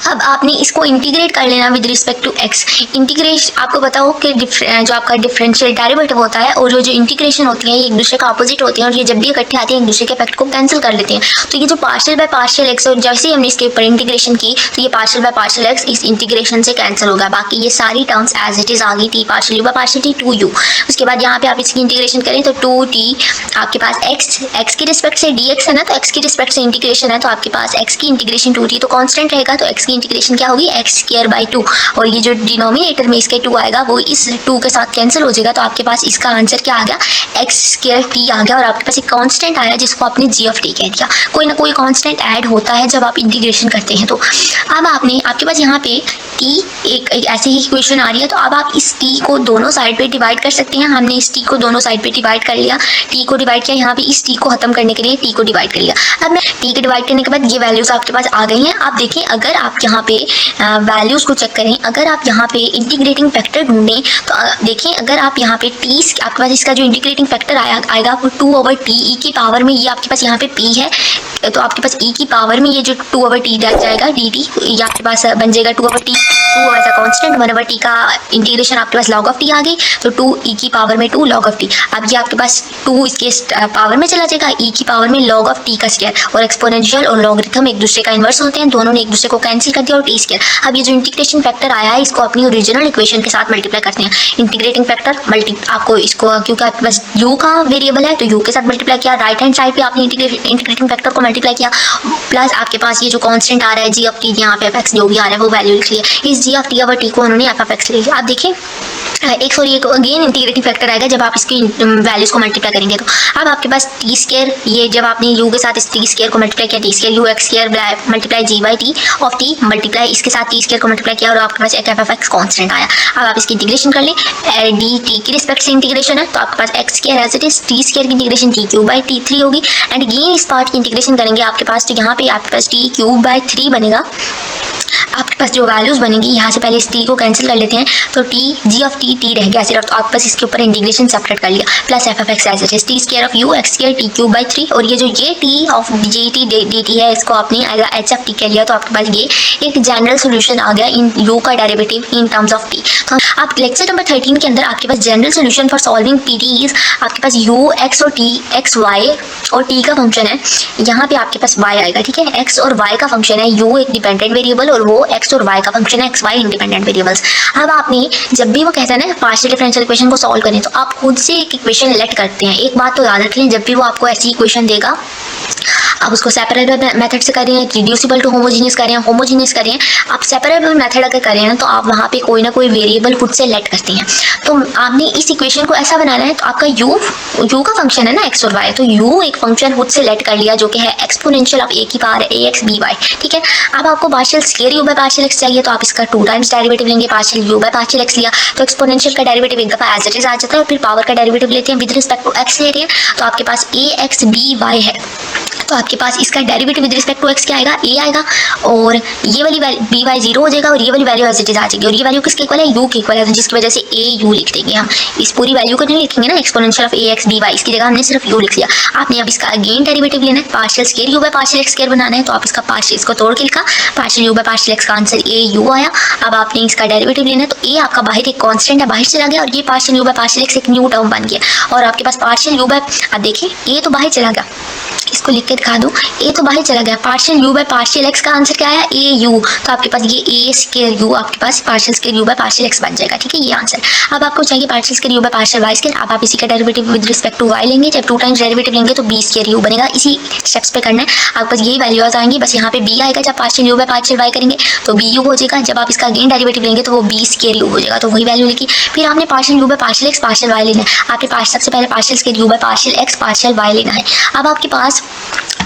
अब आपने इसको इंटीग्रेट कर लेना with respect to x. Integration आपको पता हो कि जो आपका डिफरेंशियल डेरिवेटिव होता है और जो इंटीग्रेशन होती है ये एक दूसरे का अपोजिट होती है और ये जब भी इकट्ठे आती है एक दूसरे के इफेक्ट को कैंसिल कर लेते हैं। तो ये जो पार्शियल बाय पार्शियल एक्स और जैसे ही हमने इसके ऊपर इंटीग्रेशन की तो ये पार्शियल बाय पार्शियल एक्स इस इंटीग्रेशन से कैंसिल होगा। बाकी ये सारी टर्म्स एज इट इज आ गई थी, partial u by partial T 2u। उसके बाद यहाँ पे आप इसकी इंटीग्रेशन करें तो 2t आपके पास x की रिस्पेक्ट से dx है ना, तो x की रिस्पेक्ट से इंटीग्रेशन है तो आपके पास x की इंटीग्रेशन 2t तो कांस्टेंट रहेगा, तो x की इंटीग्रेशन क्या होगी x²/2 और ये जो डिनोमिनेटर में इसके 2 आएगा वो इस 2 के साथ कैंसिल हो जाएगा। तो आपके पास इसका आंसर क्या आ गया x² आ गया और आपके पास एक कांस्टेंट आया जिसको आपने g(t) कह दिया। कोई ना कोई कांस्टेंट ऐड होता है जब आप इंटीग्रेशन करते हैं। तो अब आपके पास यहाँ पे t एक ऐसी ही इक्वेशन आ रही है तो अब आप इस t को दोनों साइड पे डिवाइड कर सकते हैं। हमने इस t को दोनों साइड पे डिवाइड कर लिया, t को डिवाइड किया, यहाँ पे इस t को खत्म करने के लिए t को डिवाइड कर लिया। अब मैं t के डिवाइड करने के बाद ये वैल्यूज आपके पास आ गई हैं। आप देखिए अगर आप यहाँ पे वैल्यूज को चेक करें, अगर आप यहाँ पे इंटीग्रेटिंग फैक्टर ढूंढें तो देखें अगर आप यहाँ पे t आपके पास इसका जो इंटीग्रेटिंग फैक्टर आएगा वो 2/t e की पावर में, ये आपके पास यहाँ पे p है तो आपके पास e की पावर में ये जो 2/t जाएगा dt, ये आपके पास बन जाएगा 2/t, 2 as a constant, 1/t का इंटीग्रेशन आपके पास log of t आ गई तो 2 e की पावर में 2 log of t। अब ये आपके पास 2 इसके पावर में चला जाएगा, e की पावर में log of t का स्क्वायर, और एक्सपोनेंशियल और लॉगरिथम एक दूसरे का इन्वर्स होते हैं, दोनों ने एक दूसरे को कैंसिल कर दिया और t स्क्वायर। अब ये जो इंटीग्रेशन फैक्टर आया है इसको अपनी ओरिजिनल इक्वेशन के साथ मल्टीप्लाई करते हैं। इंटीग्रेटिंग फैक्टर आपको इसको क्योंकि आपके पास u का वेरिएबल है तो u के साथ मल्टीप्लाई किया, राइट हैंड साइड पे आपने इंटीग्रेटिंग फैक्टर को मल्टीप्लाई किया, प्लस आपके पास ये जो कांस्टेंट आ रहा है g(t) यहाँ पे fx जो भी आ रहा है वो वैल्यू लिख लिया, इस g(t) को उन्होंने f(x) ले लिया। आप देखिए एक अगेन इंटीग्रेटिंग फैक्टर आएगा जब आप इसकी वैल्यूज को मल्टीप्लाई करेंगे। तो अब आपके पास t², ये जब आपने u के साथ इस t² को मल्टीप्लाई किया, t² ux² multiply g/t of t multiply इसके साथ t² को मल्टीप्लाई किया और आपके पास एक f(x) कांस्टेंट आया। अब आप इसकी इंटीग्रेशन कर लें, dt की रिस्पेक्ट से इंटीग्रेशन है तो आपके पास x² as it is, t² की इंटीग्रेशन t³ होगी एंड अगेन इस पार्ट की इंटीग्रेशन करेंगे आपके पास तो यहाँ पे आपके पास t³ बनेगा। आपके पास जो वैल्यूज बनेंगी यहाँ से पहले इस t को कैंसिल कर लेते हैं तो g(t) रह गया सिर्फ, तो आपके पास इसके ऊपर इंटीग्रेशन सेपरेट कर लिया plus f(x) as it is, t² of u x² t³ और ये जो ये t ऑफ gt dt है इसको आपने h(t) कह लिया तो आपके पास ये एक जनरल सोल्यूशन आ गया इन u का derivative in terms of t। तो आप लेक्चर नंबर 13 के अंदर आपके पास general solution for solving PDEs आपके पास u x और t x y और t का फंक्शन है, यहाँ पे आपके पास y आएगा, ठीक है, x और y का फंक्शन है, u एक डिपेंडेंट वेरिएबल और वो x और y का फंक्शन है, x y इंडिपेंडेंट वेरिएबल्स। अब आपने जब भी वो कहते हैं ना पार्शियल डिफरेंशियल इक्वेशन को सॉल्व करें तो आप खुद से एक इक्वेशन लेट करते हैं। एक बात तो याद रखें, जब भी वो आपको ऐसी इक्वेशन देगा आप उसको सेपरेबल मेथड से करें, रिड्यूसिबल टू होमोजीनियस करें, होमोजीनियस करें, आप सेपरेबल मेथड अगर करें तो आप वहाँ पे कोई ना कोई वेरिएबल खुद से लेट करते हैं। तो आपने इस इक्वेशन को ऐसा बनाना है तो आपका u का फंक्शन है ना x और y, तो u एक फंक्शन खुद से लेट कर लिया जो कि है एक्सपोनेंशियल ऑफ a की पावर ax by, ठीक है। अब आपको partial square u by partial x चाहिए तो आप इसका 2 टाइम्स डेरिवेटिव लेंगे, partial u by partial x लिया तो एक्सपोनेंशियल का डेरिवेटिव एक दफा एज इट इज आ जाता है और फिर पावर का डेरिवेटिव लेते हैं विद रिस्पेक्ट टू x ले रहे हैं तो आपके पास ax by है तो आपके पास इसका derivative with respect to x क्या आएगा, a आएगा और ये वाली वैल्यू by 0 हो जाएगा और ये वाली वैल्यू एज इट इज आ जाएगी और ये वैल्यू किसके इक्वल है, u के इक्वल है, जिसकी वजह से a u लिख देंगे हम। इस पूरी वैल्यू को नहीं लिखेंगे ना एक्सपोनेंशियल ऑफ ax by, इसकी जगह हमने सिर्फ u लिख लिया। आपने अब इसका अगेन डेरिवेटिव लेना है, partial square u by partial x square बनाना है तो आप इसका पार्शियल इसको तोड़ के लिखा, partial u by partial x का आंसर a u आया। अब आपने इसका डेरिवेटिव लेना है तो a आपका बाहर एक कांस्टेंट है, बाहर चला गया और ये partial u by partial x एक न्यू टर्म बन गया और आपके पास पार्शियल u बाय, अब देखिए a तो बाहर चला गया, इसको लिख के दिखा दूं, a तो बाहर चला गया, partial u by partial x का आंसर क्या आया a u, तो आपके पास ये a स्क्वायर u आपके पास partial square u by partial x बन जाएगा, ठीक है, ये आंसर। अब आपको चाहिए partial square u by partial y square, अब आप इसी का derivative with respect to y लेंगे, जब 2 टाइम्स डेरिवेटिव लेंगे तो b स्क्वायर u बनेगा। इसी स्टेप्स पे करना है, आपके पास यही वैल्यूज आएंगी, बस यहाँ पे b आएगा, जब partial u by partial y करेंगे तो b u हो जाएगा, जब आप इसका अगेन डेरिवेटिव लेंगे तो वो b स्क्वायर u हो जाएगा, तो वही वैल्यू लिखी। फिर आपने partial u by partial x partial y लेना है, आपके सबसे पहले partial square u by partial x partial y लेना है। अब आपके पास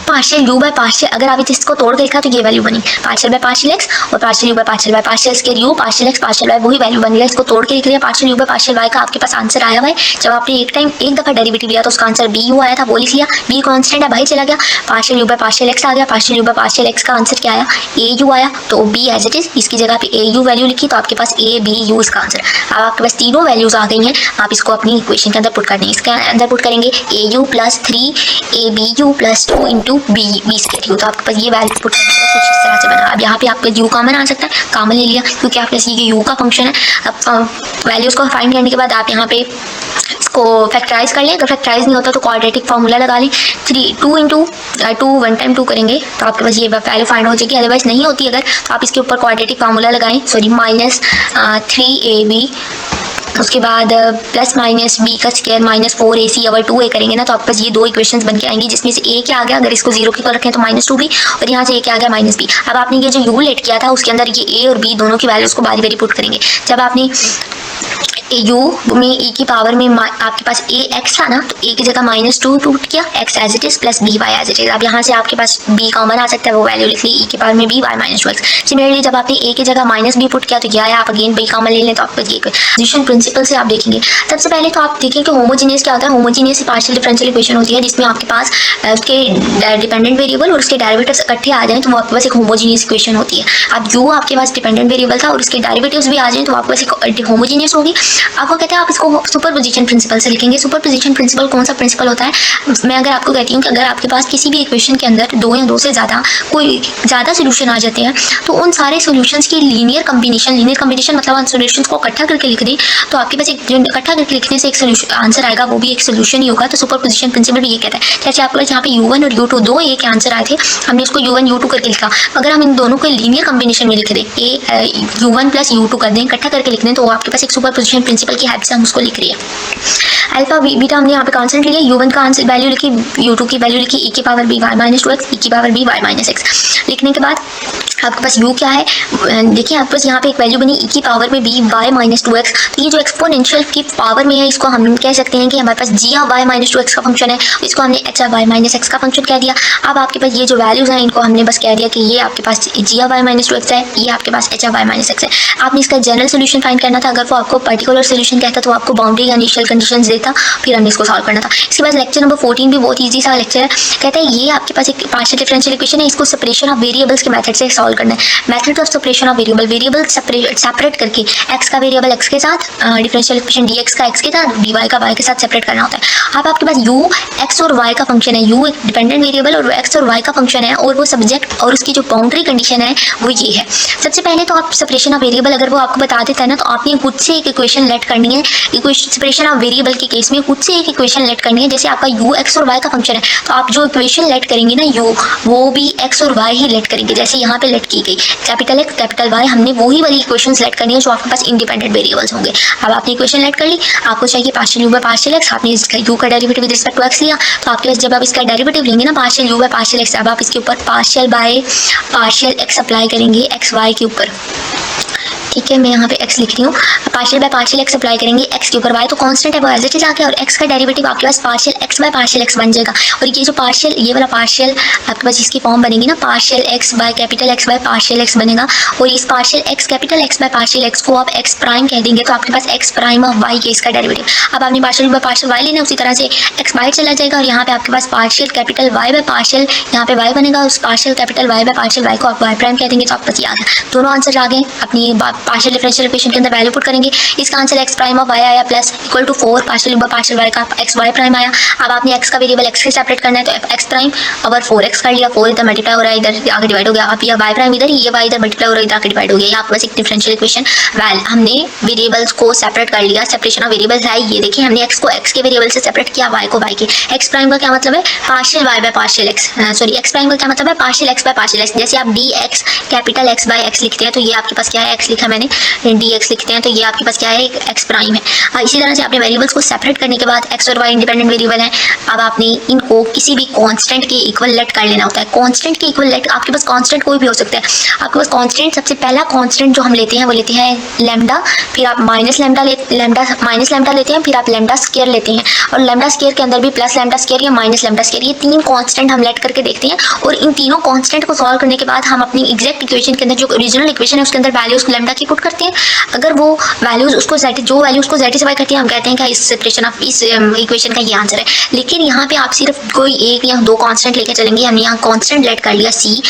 पार्शियल u बाय पार्शियल, अगर आप इसको तोड़ के लिखा तो ये वैल्यू बनी पार्शियल बाय पार्शियल x और partial u by partial y, partial square u partial x partial y वही वैल्यू बन गया। इसको तोड़ के लिख लिया, partial u by partial y का आपके पास आंसर आया हुआ है। जब आपने एक दफा डेरिवेटिव लिया तो उसका आंसर b u आया था, वो लिख लिया, b कांस्टेंट है भाई चला गया, partial u by partial x आ गया, partial u by partial x का आंसर क्या आया a u आया, तो b एज इट इज, इसकी जगह पे a u वैल्यू लिखी तो आपके पास a b u इसका आंसर। अब आपके पास तीनों वैल्यूज आ गई हैं, आप इसको अपनी इक्वेशन के अंदर पुट कर देंगे, इसके अंदर पुट करेंगे a u plus 3 a b u plus 2 into b square u. तो आपके पास ये वैल्यू पुट करने के बाद कुछ इस तरह से बना। अब यहाँ पे आपका यू कॉमन आ सकता है, कॉमन ले लिया क्योंकि आपके पास ये यू का फंक्शन है। अब वैल्यूज को फाइंड करने के बाद आप यहाँ पे इसको फैक्टराइज कर लें। अगर फैक्टराइज नहीं होता तो क्वाड्रेटिक फार्मूला लगा लें। 2 इंटू 2 1 टाइम 2 करेंगे तो आपके पास ये वैल्यू फाइंड हो जाएगी। अदरवाइज नहीं होती अगर तो आप इसके ऊपर क्वाड्रेटिक फार्मूला लगाएं, सॉरी माइनस 3ab, उसके बाद प्लस माइनस बी का स्क्वायर माइनस 4ac। अगर 2a करेंगे ना तो आपके पास ये दो इक्वेशंस बन के आएंगी जिसमें से a क्या आ गया, अगर इसको 0 के इक्वल रखें तो -2b, और यहाँ से a क्या आ गया -b। अब आपने ये जो u लेट किया था उसके अंदर ये a और b दोनों की वैल्यूज को बारी बारी पुट करेंगे। जब आपने u में e की पावर में आपके पास ax था ना तो a की जगह -2 पुट किया, x as it is plus by as it is. अब यहाँ से आपके पास b कॉमन आ सकता है, वो वैल्यू लिख ली e की पावर में b y -2x। सिमिलरली जब आपने a की जगह -b पुट किया तो क्या है, आप अगेन b कॉमन ले लें तो आपको ये पोजीशन प्रिंसिपल से आप देखेंगे। सबसे पहले तो आप देखें कि होमोजीनियस क्या होता है। होमोजीनियस पार्शियल डिफरेंशियल इक्वेशन होती है जिसमें आपके पास उसके डिपेंडेंट वेरिएबल और उसके डेरिवेटिव्स इकट्ठे आ जाएं तो वो आपके पास एक होमोजीनियस इक्वेशन होती है। अब u आपके पास डिपेंडेंट वेरिएबल था और उसके डेरिवेटिव्स भी आ जाएं तो आपके पास एक होमोजीनियस होगी। अब वो कहते हैं आप इसको सुपरपोजिशन प्रिंसिपल से लिखेंगे। सुपरपोजिशन प्रिंसिपल कौन सा प्रिंसिपल होता है, मैं अगर आपको कहती हूँ कि अगर आपके पास किसी भी इक्वेशन के अंदर दो या दो से ज़्यादा कोई ज़्यादा सोल्यूशन आ जाते हैं तो उन सारे सोल्यूशंस की लीनियर कम्बिनेशन मतलब उन सोल्यूशंस को इकट्ठा करके लिख दें तो आपके पास एक इकट्ठा करके लिखने से एक सोल्यूशन आंसर आएगा, वो भी एक सोल्यूशन ही होगा। तो सुपरपोजिशन प्रिंसिपल भी ये कहता है। जैसे आपके पास यहाँ पे u1 और u2 दो a के आंसर आए थे, हमने इसको u1 u2 करके लिखा। अगर हम इन दोनों को लीनियर कम्बिनेशन में लिख दें u1 प्लस u2 कर दें, इकट्ठा करके लिख दें तो आपके पास एक सुपरपोजिशन प्रिंसिपल की हेल्प से हम उसको लिख रहे हैं। अल्फा बीटा हमने यहाँ पे कांस्टेंट लिया, u1 का आंसर वैल्यू लिखी, u2 की वैल्यू लिखी, e की power b y -2x, e की पावर b y -x। लिखने के बाद आपके पास u क्या है, देखिए आपके पास यहाँ पे एक वैल्यू बनी e की पावर में b y -2x। तो ये जो एक्सपोनेंशियल की पावर में है इसको हम कह सकते हैं कि हमारे पास g ऑफ y -2x का फंक्शन है, इसको हमने h ऑफ y -x का फंक्शन कह दिया। अब आपके पास ये जो वैल्यूज हैं इनको हमने बस कह दिया कि ये आपके पास g ऑफ y -2x है, ये आपके पास h ऑफ y -x है। आपने इसका जनरल सोल्यूशन फाइंड करना था। अगर वो आपको पर्टिकुलर सोल्यूशन कहता तो आपको बाउंड्री या इनिशियल कंडीशंस देता, फिर हमने इसको सॉल्व करना था। इसके बाद लेक्चर नंबर 14 भी बहुत ईजी सा लेक्चर है। कहता है ये आपके पास एक पार्शियल डिफरेंशियल इक्वेशन है, इसको सेपरेशन ऑफ वेरिएबल्स के मेथड से सॉल्व करना है। Method of separation of variable separate करके x का वेरिएबल x के साथ, डिफरेंशियल इक्वेशन dx का x के साथ, dy का y के साथ सेपरेट करना होता है। अब आपके पास u x और y का फंक्शन है, u एक डिपेंडेंट वेरिएबल और x और y का फंक्शन है और वो सब्जेक्ट और उसकी जो बाउंड्री कंडीशन है वो ये है। सबसे पहले तो आप सेपरेशन ऑफ वेरिएबल अगर वो आपको बता देता है ना तो आपने खुद से एक इक्वेशन लेट करनी है। सेपरेशन ऑफ वेरिएबल के केस में खुद से एक इक्वेशन लेट करनी है। जैसे आपका u x और y का फंक्शन है तो आप जो इक्वेशन लेट करेंगे ना u वो भी x और y ही लेट करेंगे, जैसे यहाँ पे लेट की गई कैपिटल x कैपिटल y, हमने वही वाली इक्वेशंस लेट करनी है जो आपके पास इंडिपेंडेंट वेरिएबल्स होंगे। अब आपने इक्वेशन लेट कर ली, आपको चाहिए partial u by partial x, आपने इसका u का derivative with respect to x लिया तो आपके पास जब आप इसका डेरिवेटिव लेंगे ना partial u by partial x, अब आप इसके ऊपर partial by partial x apply करेंगे x y के ऊपर। ठीक है, मैं यहाँ पे x लिख रही हूँ, partial by partial x apply करेंगे x के ऊपर, y तो कांस्टेंट है वो एज इट इज आ गया और x का डेरिवेटिव आपके पास partial x by partial x बन जाएगा। और ये जो पार्शियल ये वाला पार्शियल आपके पास इसकी फॉर्म बनेगी ना partial x by capital x by partial x बनेगा और इस partial x capital x by partial x को आप x प्राइम कह देंगे तो आपके पास x प्राइम ऑफ y के इसका डेरिवेटिव। अब आपने पार्शियल बाय पार्शियल y लेना, उसी तरह से x बाहर चला जाएगा और यहाँ पे आपके पास partial capital y by partial यहाँ पे y बनेगा, उस partial capital y by partial y को आप y प्राइम कह देंगे तो आपके पास ये आ गया। दोनों आंसर आ गए, अपनी पार्शियल डिफरेंशियल इक्वेशन के अंदर वैल्यू पुट करेंगे। इसका answer x prime of y आया plus equal to 4 partial by partial y का x y प्राइम आया। अब आपने x का वेरिएबल x से सेपरेट करना है तो x प्राइम और 4x कर लिया, 4 इधर मल्टीप्लाई हो रहा है इधर आगे डिवाइड हो गया। अब ये y प्राइम इधर, ये y इधर मल्टीप्लाई हो रहा है इधर आगे डिवाइड हो गया। ये आपके पास एक डिफरेंशियल इक्वेशन हमने वेरिएबल्स को सेपरेट कर लिया। सेपरेशन ऑफ वेरिएबल्स है ये, देखिए हमने x को x के वेरिएबल से सेपरेट किया, y को y के। x प्राइम का क्या मतलब है, partial y by partial x, sorry x prime का क्या मतलब है, partial x by partial x। जैसे आप dx capital x by x लिखते हैं तो ये आपके पास क्या है, x लिखा मैंने, dx लिखते हैं तो ये आपके पास क्या है, x प्राइम है। इसी तरह से आपने वेरिएबल्स को सेपरेट करने के बाद x और y इंडिपेंडेंट वेरिएबल हैं, अब आपने इनको किसी भी कांस्टेंट के इक्वल लेट कर लेना होता है। कांस्टेंट के इक्वल लेट आपके पास कांस्टेंट कोई भी हो सकता है। आपके पास कांस्टेंट सबसे पहला कांस्टेंट जो हम लेते हैं वो लेते हैं लैम्डा, फिर आप माइनस लैम्डा लेते हैं, फिर आप लैम्डा स्क्वायर लेते हैं और लैम्डा स्क्वायर के अंदर भी प्लस लैम्डा स्क्वायर या माइनस लैम्डा स्क्वायर, ये तीन कांस्टेंट हम लेट करके देखते हैं और इन तीनों कांस्टेंट को सॉल्व करने के बाद हम अपनी एग्जैक्ट इक्वेशन के अंदर जो ओरिजिनल इक्वेशन है उसके अंदर वैल्यूज लैम्डा की पुट करते हैं। अगर वो वैल्यूज उसको जो वैल्यू उसको सेटिस्फाई करती है, हम कहते हैं कि इस सेपरेशन ऑफ इस इक्वेशन का ये आंसर है। लेकिन यहाँ पे आप सिर्फ कोई एक या दो कांस्टेंट लेके चलेंगे। हमने यहाँ कांस्टेंट लेट कर लिया सी,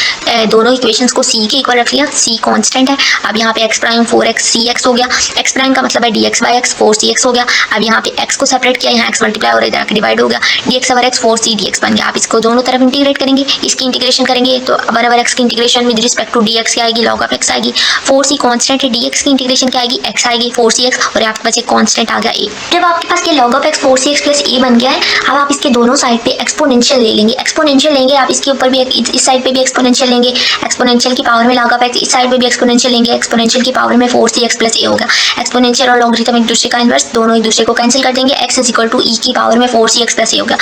दोनों इक्वेशंस को सी के इक्वल रख लिया। सी कांस्टेंट है। अब यहाँ पे एक्स प्राइम 4x cx हो गया। एक्स प्राइम का मतलब है dx by x 4cx हो गया। अब यहाँ पे x को सेपरेट किया, यहाँ x मल्टीप्लाई और इधर आके डिवाइड हो गया। dx over x 4c dx बन गया। आप इसको दोनों तरफ इंटीग्रेट करेंगे, इसकी इंटीग्रेशन करेंगे तो 1 ओवर x की integration with respect to dx क्या आएगी, log ऑफ x आएगी। 4c कांस्टेंट है, dx की इंटीग्रेशन क्या आएगी, x आएगी 4cx और आपके पास एक कांस्टेंट आ गया a। जब आपके पास ये log of x 4cx plus a बन गया है, अब आप इसके दोनों साइड पे एक्सपोनेंशियल ले लेंगे। एक्सपोनेंशियल लेंगे आप इसके ऊपर भी इस साइड पे भी एक्सपोनेंशियल लेंगे। एक्सपोनेंशियल की पावर में log ऑफ x, इस साइड पे भी एक्सपोनेंशियल लेंगे। एक्सपोनेंशियल की पावर में 4cx प्लस a होगा। एक्सपोनेंशियल और लॉगरिथम एक दूसरे का इनवर्स, दोनों एक दूसरे को कैंसिल कर देंगे। x is equal to e की पावर में 4cx प्लस a होगा।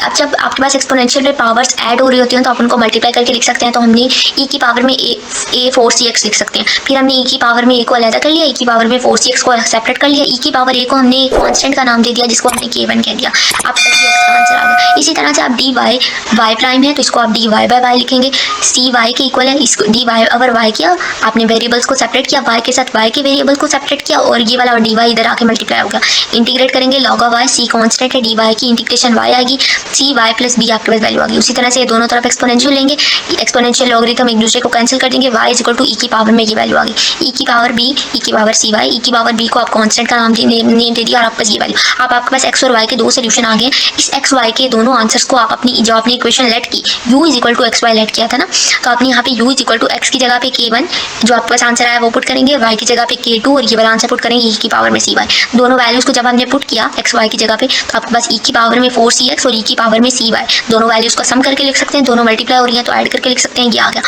अब जब आपके पास एक्सपोनेंशियल में पावर्स ऐड हो रही होती हैं तो आप उनको मल्टीप्लाई करके लिख सकते हैं। तो हमने e की पावर में a 4cx लिख सकते हैं। फिर हमने e की पावर में a को अलग कर लिया, e की पावर में 4cx को सेपरेट कर लिया। e की पावर a को हमने कांस्टेंट का नाम दे दिया जिसको हमने k1 कह दिया। आप x का आंसर आ गया। इसी तरह से आप dy y प्राइम है तो इसको आप dy by y लिखेंगे। c y के इक्वल है, इसको dy ओवर y किया, आपने वेरिएबल्स को सेपरेट किया, y के साथ y के वेरिएबल को सेपरेट किया और ये वाला dy इधर आके मल्टीप्लाई होगा। इंटीग्रेट करेंगे log of y, c constant है, dy की इंटीग्रेशन y आएगी, c y प्लस b आपके पास वैल्यू आ गई। उसी तरह से दोनों तरफ एक्सपोनेंशियल लेंगे, एक्सपोनेंशियल लॉगरिथम एक दूसरे को कैंसिल कर देंगे। y is equal to e की पावर में ये वैल्यू आ गई, e की पावर b, e की पावर cy, e की पावर b को आप कांस्टेंट का नाम नेम दे दिया और आपके पास ये वैल्यू। अब आपके पास x और y के दो सोल्यूशन आ गए। इस x y के दोनों आंसर्स को आप अपनी जो आपने इक्वेशन लेट की u is equal to x y let किया था ना, तो आपने यहाँ पे u is equal to x की जगह पे k1 जो आपके पास आंसर आया वो पुट करेंगे, y की जगह पे k2 और ये वाला आंसर पुट करेंगे e की पावर में cy। दोनों वैल्यूज को जब हमने पुट किया x y की जगह पे तो आपके पास e की पावर में 4cx और e की पावर में cy, दोनों वैल्यूज को सम करके लिख सकते हैं। दोनों मल्टीप्लाई हो रही है तो ऐड करके लिख सकते हैं, ये आ गया।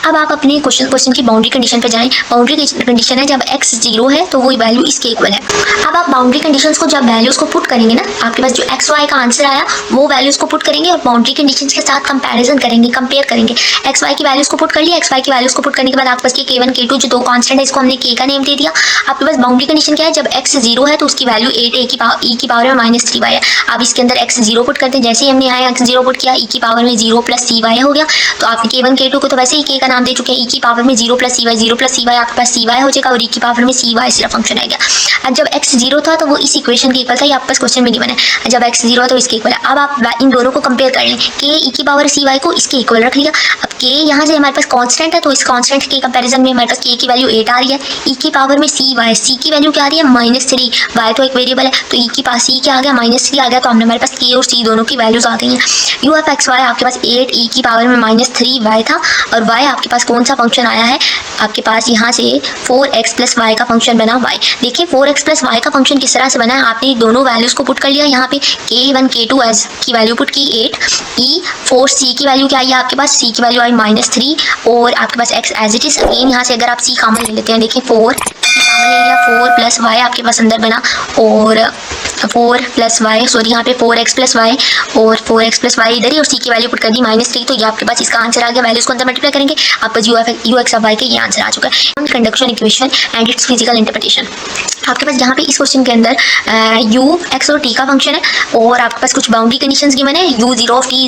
अब आप अपने क्वेश्चन की बाउंड्री कंडीशन पे जाएं। बाउंड्री कंडीशन है जब x 0 है तो वही वैल्यू इसके इक्वल है। अब आप बाउंड्री कंडीशंस को जब वैल्यूज को पुट करेंगे ना, आपके पास जो x y का आंसर आया वो वैल्यूज को पुट करेंगे और बाउंड्री कंडीशंस के साथ कंपैरिजन करेंगे, कंपेयर करेंगे। x y की वैल्यूज को पुट कर लिया, x y की वैल्यूज को पुट करने के बाद आपके पास k1 k2 जो दो कांस्टेंट है इसको हमने k का नेम दे दिया। आपके पास बाउंड्री कंडीशन क्या है, जब x 0 है तो उसकी वैल्यू 8 e की पावर में -3y है। आप इसके अंदर x 0 पुट करते हैं, जैसे ही हमने यहाँ x 0 पुट किया e की पावर में 0 प्लस cy हो गया। तो आपने k1 k2 को तो वैसे ही k का नाम दे चुके हैं, e की पावर में 0 प्लस cy आपके पास cy हो जाएगा और e की पावर में cy सिर्फ फंक्शन आएगा। अब जब x 0 था तो वो इस इक्वेशन के इक्वल था, ये आपके पास क्वेश्चन में गिवन है। जब x 0 है तो इसके इक्वल है। अब आप इन दोनों को कंपेयर कर लें, k e की पावर cy को इसके इक्वल रख लिया। अब k यहाँ से हमारे पास कांस्टेंट है तो इस कांस्टेंट के कंपैरिजन में हमारे पास k की वैल्यू 8 आ रही है, e की पावर में cy, c की वैल्यू क्या आ रही है -3, y तो एक वेरिएबल है तो e की पास c क्या आ गया -3 आ गया। तो हमने हमारे पास k और c दोनों की वैल्यूज आ गई हैं। u ऑफ x y आपके पास 8 e की पावर में -3y था और y आपके पास कौन सा फंक्शन आया है, आपके पास यहाँ से 4x प्लस y का फंक्शन बना y। देखिए 4x प्लस y का फंक्शन किस तरह से बना है, आपने दोनों वैल्यूज को पुट कर लिया। यहाँ पे k1 k2 एज की वैल्यू पुट की 8, e 4c की वैल्यू क्या आई है आपके पास, c की वैल्यू आई -3 और आपके पास x as it is. Again यहाँ से अगर आप c कॉमन ले लेते हैं, देखिए 4 कॉमन ले लिया, 4 प्लस y आपके पास अंदर बना और 4 प्लस वाई, सॉरी यहाँ पे 4x प्लस वाई और 4x प्लस वाई इधर ही और c की वैल्यू पुट कर दी -3, तो ये आपके पास इसका आंसर आ गया। वैल्यूज को अंदर मल्टीप्लाई करेंगे, आपके पास यू एक्स ऑफ वाई के ये आंसर आ चुका है। Conduction equation and it's physical interpretation. आपके पास यहाँ पे इस क्वेश्चन के अंदर u x और t का फंक्शन है और आपके पास कुछ बाउंड्री कंडीशंस गिवन है, u0 of t,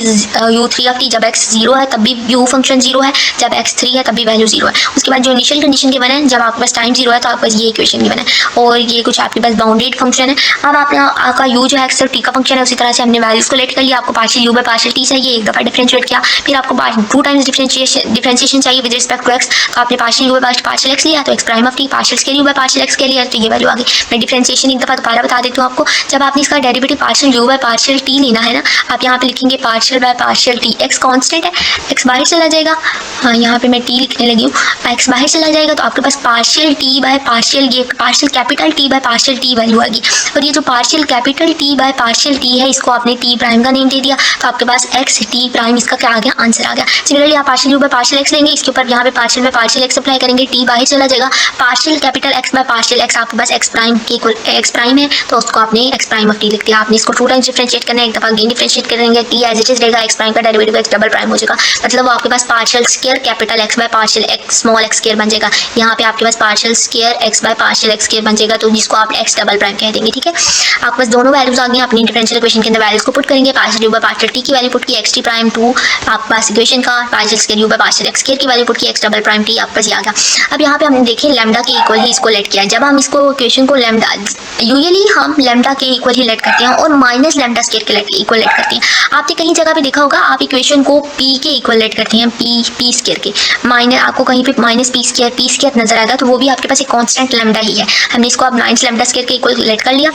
u3 of t, जब x 0 है तब भी u फंक्शन 0 है, जब x 3 है तब भी वैल्यू 0 है। उसके बाद जो इनिशियल कंडीशन गिवन है, जब आपके पास टाइम 0 है तो आपके पास ये इक्वेशन गिवन है और ये कुछ आपके पास बाउंडेड फंक्शन है। अब आपका u जो है x और t का फंक्शन है, उसी तरह से हमने वैल्यूज को लेट कर लिया। आपको partial u by partial t चाहिए, एक दफा डिफरेंशिएट किया, फिर आपको 2 टाइम्स डिफरेंशिएशन चाहिए विद रिस्पेक्ट टू x, तो आपने partial u by partial x लिया तो x prime of t, partial square u by partial x के लिया तो ये वैल्यू आ गई। मैं डिफरेंशिएशन एक दफा दोबारा बता देती हूँ आपको। जब आपने इसका derivative partial u by partial t लेना है ना, आप यहाँ पे लिखेंगे partial by partial t, x constant है, x बाहर चला जाएगा, हाँ यहाँ पे मैं t लिखने लगी हूँ, x बाहर चला जाएगा तो आपके पास पार्शियल t बाय पार्शियल, ये partial capital t by partial t value आ गई। और ये जो partial capital t by partial t है, इसको आपने t प्राइम का नेम दे दिया तो आपके पास x t प्राइम इसका क्या आ गया, आंसर आ गया। सिमिलरली आप partial u by partial x लेंगे, इसके ऊपर यहाँ पे partial by partial x apply करेंगे, t बाहर चला जाएगा, partial capital x by partial x आपके पास एक्स प्राइम के इक्वल एक्स प्राइम है तो उसको आपने एक्स प्राइम ऑफ टी लिख दिया। आपने इसको 2 टाइम्स डिफरेंशिएट करना है, एक दफा अगेन डिफरेंशिएट करेंगे, टी एज इट इज रहेगा, एक्स प्राइम का डेरिवेटिव एक्स डबल प्राइम हो जाएगा। मतलब वो आपके पास partial square capital X by partial X small X square बन जाएगा। यहाँ पे आपके पास partial square X by partial x square बन जाएगा, तो जिसको आप एक्स डबल प्राइम कह देंगे। ठीक है, आपके पास दोनों वैल्यूज आ गई। अपनी डिफरेंशियल इक्वेशन के अंदर वैल्यूज को पुट करेंगे, partial u by partial T की वैल्यू पुट की एक्स टी प्राइम 2, आपके पास इक्वेशन का partial square u by partial x square की वैल्यू पुट की एक्स डबल प्राइम टी आपके पास आ गया। अब यहाँ पे हमने देखें लैम्डा के इक्वल ही इसको लेट किया है। जब हम इसको इक्वेशन को लैम्डा यूजुअली हम लैम्डा के इक्वल ही लेट करते हैं और माइनस लैम्डा स्क्वायर के इक्वल लेट करते हैं। आपने कहीं जगह पे देखा होगा आप इक्वेशन को पी के इक्वल लेट करते हैं, पी स्क्वायर के माइनस, आपको कहीं पे माइनस पी स्क्वायर नजर आएगा तो वो भी आपके पास एक कांस्टेंट लैम्डा ही है। हमने इसको अब माइनस लैम्डा स्क्वायर के इक्वल लेट कर लिया।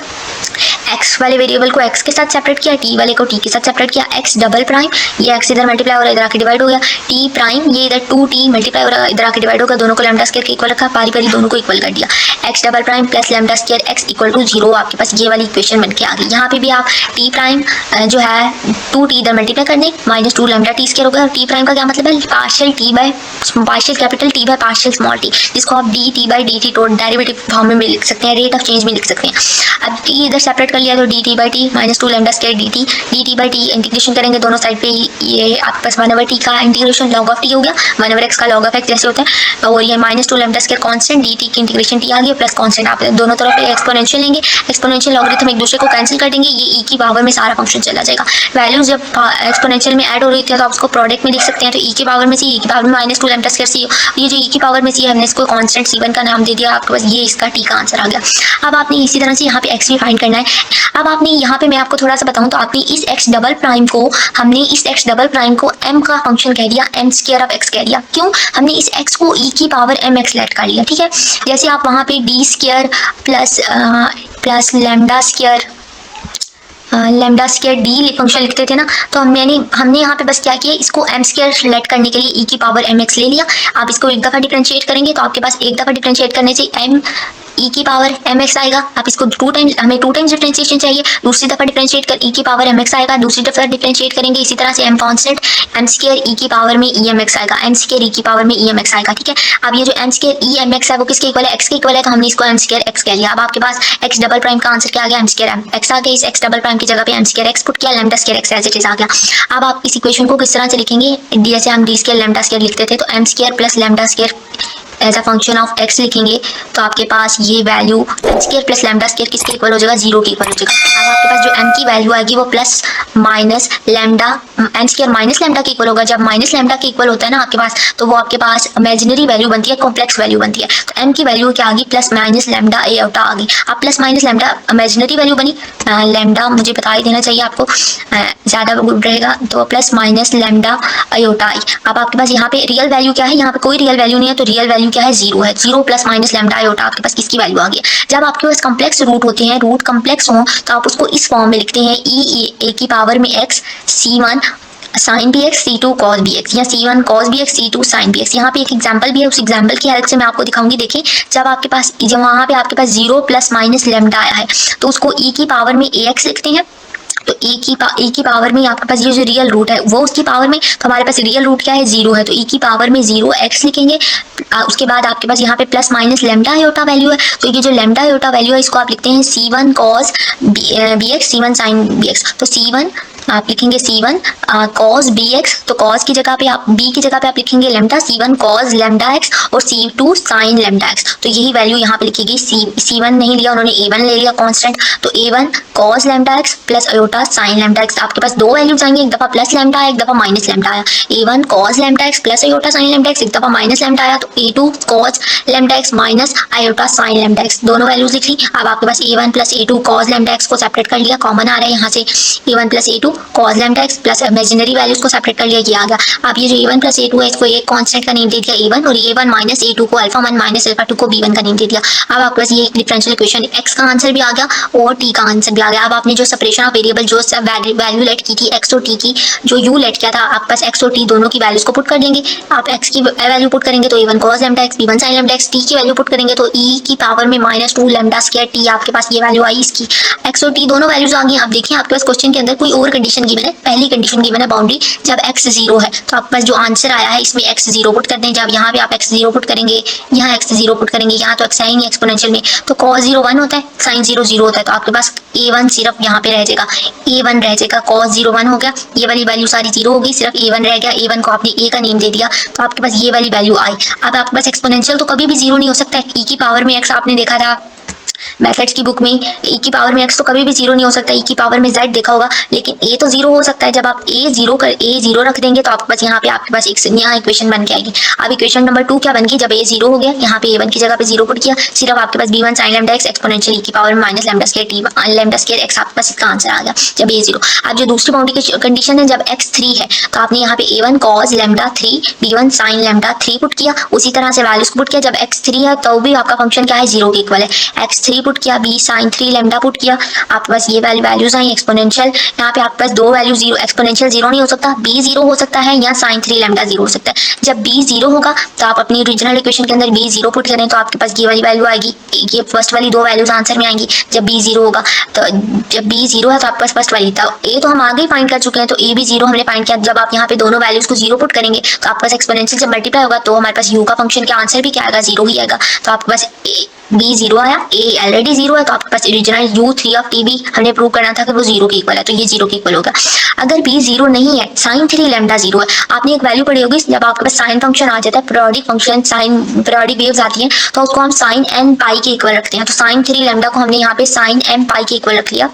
एक्स वाले वेरिएबल को एक्स के साथ सेपरेट किया, टी वाले को टी के साथ सेपरेट किया। एक्स डबल प्राइम, ये एक्स इधर मल्टीप्लाई हो रहा है, इधर आके डिवाइड हो गया। टी प्राइम, ये इधर 2t मल्टीप्लाई हो रहा है, इधर आके डिवाइड होगा। दोनों को लैम्डा स्क्वायर के इक्वल रखा, पारी पारी दोनों को इक्वल कर दिया। X double prime plus lambda square x equal to 0, आपके पास ये वाली इक्वेशन बन के आ गई। यहाँ पे भी आप टी प्राइम जो है 2t इधर मल्टीप्लाई कर दें, माइनस 2 लैम्डा टी स्क्वायर होगा। टी प्राइम का क्या मतलब है, partial T by partial capital T by partial small T, जिसको आप D T by D T derivative form में भी लिख सकते हैं, रेट ऑफ चेंज में लिख सकते हैं। अब टी इधर सेपरेट कर लिया तो D T by T minus 2 lambda square D T by T integration करेंगे दोनों साइड पे, ये आपके पास 1 ओवर टी का इंटीग्रेशन लॉग ऑफ टी हो गया, 1 ओवर एक्स का लॉग ऑफ एक्स जैसे होता है। और ये minus 2 lambda square constant D T की इंटीग्रेशन टी आ गया प्लस कांस्टेंट, आप दोनों तरफ एक्सपोनेंशियल लेंगे, एक्सपोनेंशियल लॉगरिथम एक दूसरे को कैंसिल कर देंगे, ये ई की पावर में सारा फंक्शन चला जाएगा। वैल्यूज जब एक्सपोनेंशियल में ऐड हो रही थी तो आप उसको प्रोडक्ट में लिख सकते हैं, तो ई की पावर में सी, ई की पावर में माइनस 2 लैम्डा स्क्वायर सी, ये जो ई की पावर में सी है हमने इसको कांस्टेंट C1 का नाम दे दिया, आपके पास ये इसका टी का आंसर आ गया। अब आपने इसी तरह से यहाँ पे एक्स भी फाइंड करना है। अब आपने यहाँ पे मैं आपको थोड़ा सा बताऊँ तो आपने इस एक्स डबल प्राइम को, हमने इस एक्स डबल प्राइम को m का फंक्शन कह दिया, m स्क्वायर ऑफ x कह दिया। क्यों, हमने इस x को e की पावर mx लेट कर लिया। ठीक है, जैसे आप वहाँ पे d square plus lambda square D function लिखते थे ना, तो हमने यहाँ पे बस क्या किया, इसको एम स्क्वायर लेट करने के लिए ई की पावर एम एक्स ले लिया। आप इसको एक दफ़ा डिफरेंशिएट करेंगे तो आपके पास एक दफ़ा डिफरेंशिएट करने से एम ई की पावर एम एक्स आएगा। आप इसको हमें 2 टाइम्स डिफरेंशिएशन चाहिए, दूसरी दफ़ा डिफरेंशिएट कर ई की पावर एम एक्स आएगा, दूसरी दफ़ा डिफरेंशिएट करेंगे इसी तरह से एम कॉन्स्टेंट एम स्क्वायर ई की पावर में ई एम एक्स आएगा, एम स्क्वायर ई की पावर में ई एम एक्स आएगा। ठीक है, अब ये जो m square e m x है वो किसके इक्वल है, एक्स के इक्वल है, तो हमने इसको एम स्क्वायर एक्स कह लिया। अब आपके पास एक्स डबल प्राइम का आंसर क्या आ गया, एम स्क्वायर एक्स आ गया। इस एक्स डबल प्राइम की जगह पे एम स्क्वायर एक्स पुट किया, lambda square X as it is आ गया। अब आप इस इक्वेशन को किस तरह से लिखेंगे, जैसे हम डी स्क्वायर लैम्डा स्क्वायर लिखते थे, तो m square plus lambda square as a function of x लिखेंगे तो आपके पास ये value m square plus lambda square किसके इक्वल हो जाएगा, 0 के इक्वल हो जाएगा। अब आपके पास जो एम की वैल्यू आएगी वो plus minus lambda m square minus lambda के इक्वल होगा। जब माइनस लैम्डा के इक्वल होता है ना आपके पास, तो वो आपके पास इमेजिनरी वैल्यू बनती है, कॉम्प्लेक्स वैल्यू बनती है। तो एम की वैल्यू क्या आ गई, प्लस माइनस लैम्डा ए आउटा आ गई। अब plus minus lambda imaginary value बनी, लैम्डा मुझे बता ही देना चाहिए आपको, ज़्यादा गुड रहेगा, तो प्लस माइनस लैम्डा आयोटा आई। अब आपके पास यहाँ पे रियल वैल्यू क्या है, यहाँ पे कोई रियल वैल्यू नहीं है, तो रियल वैल्यू क्या है, 0 है। 0 प्लस माइनस लैम्डा आयोटा आपके पास किसकी वैल्यू आ गई। जब आपके पास कॉम्प्लेक्स रूट होते हैं, रूट कॉम्प्लेक्स हो तो आप उसको इस फॉर्म में लिखते हैं, ए की पावर में x c1 sine b x c2 cos b x, या c1 cos b x c2 sine b x. यहाँ पे एक एग्जांपल भी है, उस एग्जांपल की हेल्प से मैं आपको दिखाऊंगी। देखिए, जब वहाँ पे आपके पास 0 प्लस माइनस लैम्डा आया है तो उसको e की पावर में ax लिखते हैं। तो e की पावर में आपके पास ये जो रियल रूट है वो उसकी पावर में, तो हमारे पास रियल रूट क्या है, 0 है, तो e की पावर में 0 x लिखेंगे। उसके बाद आपके पास यहाँ पे plus minus lambda iota value है, तो ये जो लैम्डा आयोटा वैल्यू है इसको आप लिखते हैं c1 cos b x c1 sin b x. तो c1 आप लिखेंगे c1 cos bx, तो cos की जगह पे आप b की जगह पे आप लिखेंगे lambda, c1 cos lambda x और c2 sin लैम्डा x। तो यही वैल्यू यहाँ पे लिखेगी। c1 नहीं लिया उन्होंने, a1 ले लिया कांस्टेंट, तो a1 cos lambda x plus iota sin lambda x। आपके पास दो वैल्यूज आएंगे, एक दफा प्लस लैम्डा आया, एक दफा माइनस लैम्डा आया। a1 cos lambda x plus iota sin lambda x, एक दफा माइनस लैम्डा आया, तो a2 cos lambda x minus iota sin lambda x, दोनों वैल्यूज लिख ली। अब आपके पास a1 plus a2 cos lambda x को सेपरेट कर लिया, कॉमन आ रहा है यहाँ से, a1 plus a2 cos lambda x plus imaginary values को सेपरेट कर लिया, ये आ गया। अब ये जो a1 प्लस a2 है इसको एक कांस्टेंट का नेम दे दिया a1, और a1 माइनस a2 को अल्फा 1 माइनस अल्फा 2 को b1 का नेम दे दिया। अब आपके पास ये डिफरेंशियल इक्वेशन x का आंसर भी आ गया और t का आंसर भी आ गया। अब आपने जो सेपरेशन ऑफ वेरिएबल जो वैल्यू लेट की थी x और t की, जो u लेट किया था, आपके पास x और t दोनों की वैल्यूज को पुट कर देंगे। आप x की वैल्यू पुट करेंगे तो a1 cos lambda x, b1 sin lambda x, t की वैल्यू पुट करेंगे तो e की पावर में माइनस 2 लैम्डा स्क्वायर t, आपके पास ये वैल्यू आई इसकी। x और t दोनों वैल्यूज आ गई। आप देखिए आपके पास क्वेश्चन के अंदर कोई और कंडीशन गिवन है, पहली कंडीशन गिवन है बाउंड्री जब x 0 है, तो आपके पास जो आंसर आया है इसमें x 0 पुट कर दें। जब यहाँ पे आप x 0 पुट करेंगे, यहाँ x 0 पुट करेंगे, यहाँ तो x है ही नहीं एक्सपोनेंशियल में, तो cos 0 1 होता है, sin 0 0 होता है, तो आपके पास a1 सिर्फ यहाँ पे रह जाएगा, a1 रह जाएगा, cos 0 1 हो गया, ये वाली वैल्यू सारी 0 होगी, सिर्फ a1 रह गया, a1 को आपने a का नेम दे दिया, तो आपके पास ये वाली वैल्यू आई। अब आपके पास एक्सपोनेंशियल तो कभी भी 0 नहीं हो सकता है, e की पावर में x आपने देखा था मैथड्स की बुक में, e की पावर में x तो कभी भी 0 नहीं हो सकता, e की पावर में z देखा होगा, लेकिन a तो 0 हो सकता है। जब आप a 0 रख देंगे तो आपके पास यहाँ पे आपके पास एक यहाँ इक्वेशन बन के आएगी। अब इक्वेशन नंबर 2 क्या बन गई, जब a 0 हो गया, यहाँ पे a1 की जगह पे 0 पुट किया, सिर्फ आपके पास b1 sin lambda x exponential e की पावर में minus lambda square t lambda square x, आपके पास इसका आंसर आ गया जब a 0। अब जो दूसरी बाउंड्री की कंडीशन है जब x 3 है, तो आपने यहाँ पे a1 cos lambda 3 b1 sin lambda 3 put किया, उसी तरह से वैल्यूज पुट किया। जब x 3 है तो भी आपका फंक्शन क्या है, 0 के इक्वल है, x 3 पुट किया, b sin 3 लैम्डा पुट किया, आपके पास ये वैल्यूज आई एक्सपोनेंशियल। यहाँ पे आपके पास दो वैल्यू 0, एक्सपोनेंशियल 0 नहीं हो सकता, b 0 हो सकता है या sin 3 लैम्डा 0 हो सकता है। जब b 0 होगा तो आप अपनी ओरिजिनल इक्वेशन के अंदर b 0 पुट करें तो आपके पास ये वाली वैल्यू आएगी, ये फर्स्ट वाली दो वैल्यूज आंसर में आएंगी जब b 0 होगा। तो जब b 0 है तो आपके पास फर्स्ट वाली था, a तो हम आगे ही फाइंड कर चुके हैं, तो a भी 0 हमने फाइंड किया। जब आप यहाँ पे दोनों वैल्यूज को 0 पुट करेंगे तो आपके पास एक्सपोनेंशियल जब मल्टीप्लाई होगा तो हमारे पास u का फंक्शन का आंसर भी क्या आएगा, 0 ही आएगा। तो आपके पास b 0 आया, a ऑलरेडी 0 है, तो आपके पास ओरिजिनल u3 ऑफ t भी हमने प्रूव करना था कि वो 0 के इक्वल है, तो ये 0 के इक्वल होगा। अगर b 0 नहीं है, sin 3 लैम्डा 0 है, आपने एक वैल्यू पढ़ी होगी जब आपके पास साइन फंक्शन आ जाता है, periodic function sine periodic waves आती हैं तो उसको हम sin n पाई के इक्वल रखते हैं। तो sin 3 लैम्डा को हमने यहाँ पे sin m पाई के इक्वल रख लिया,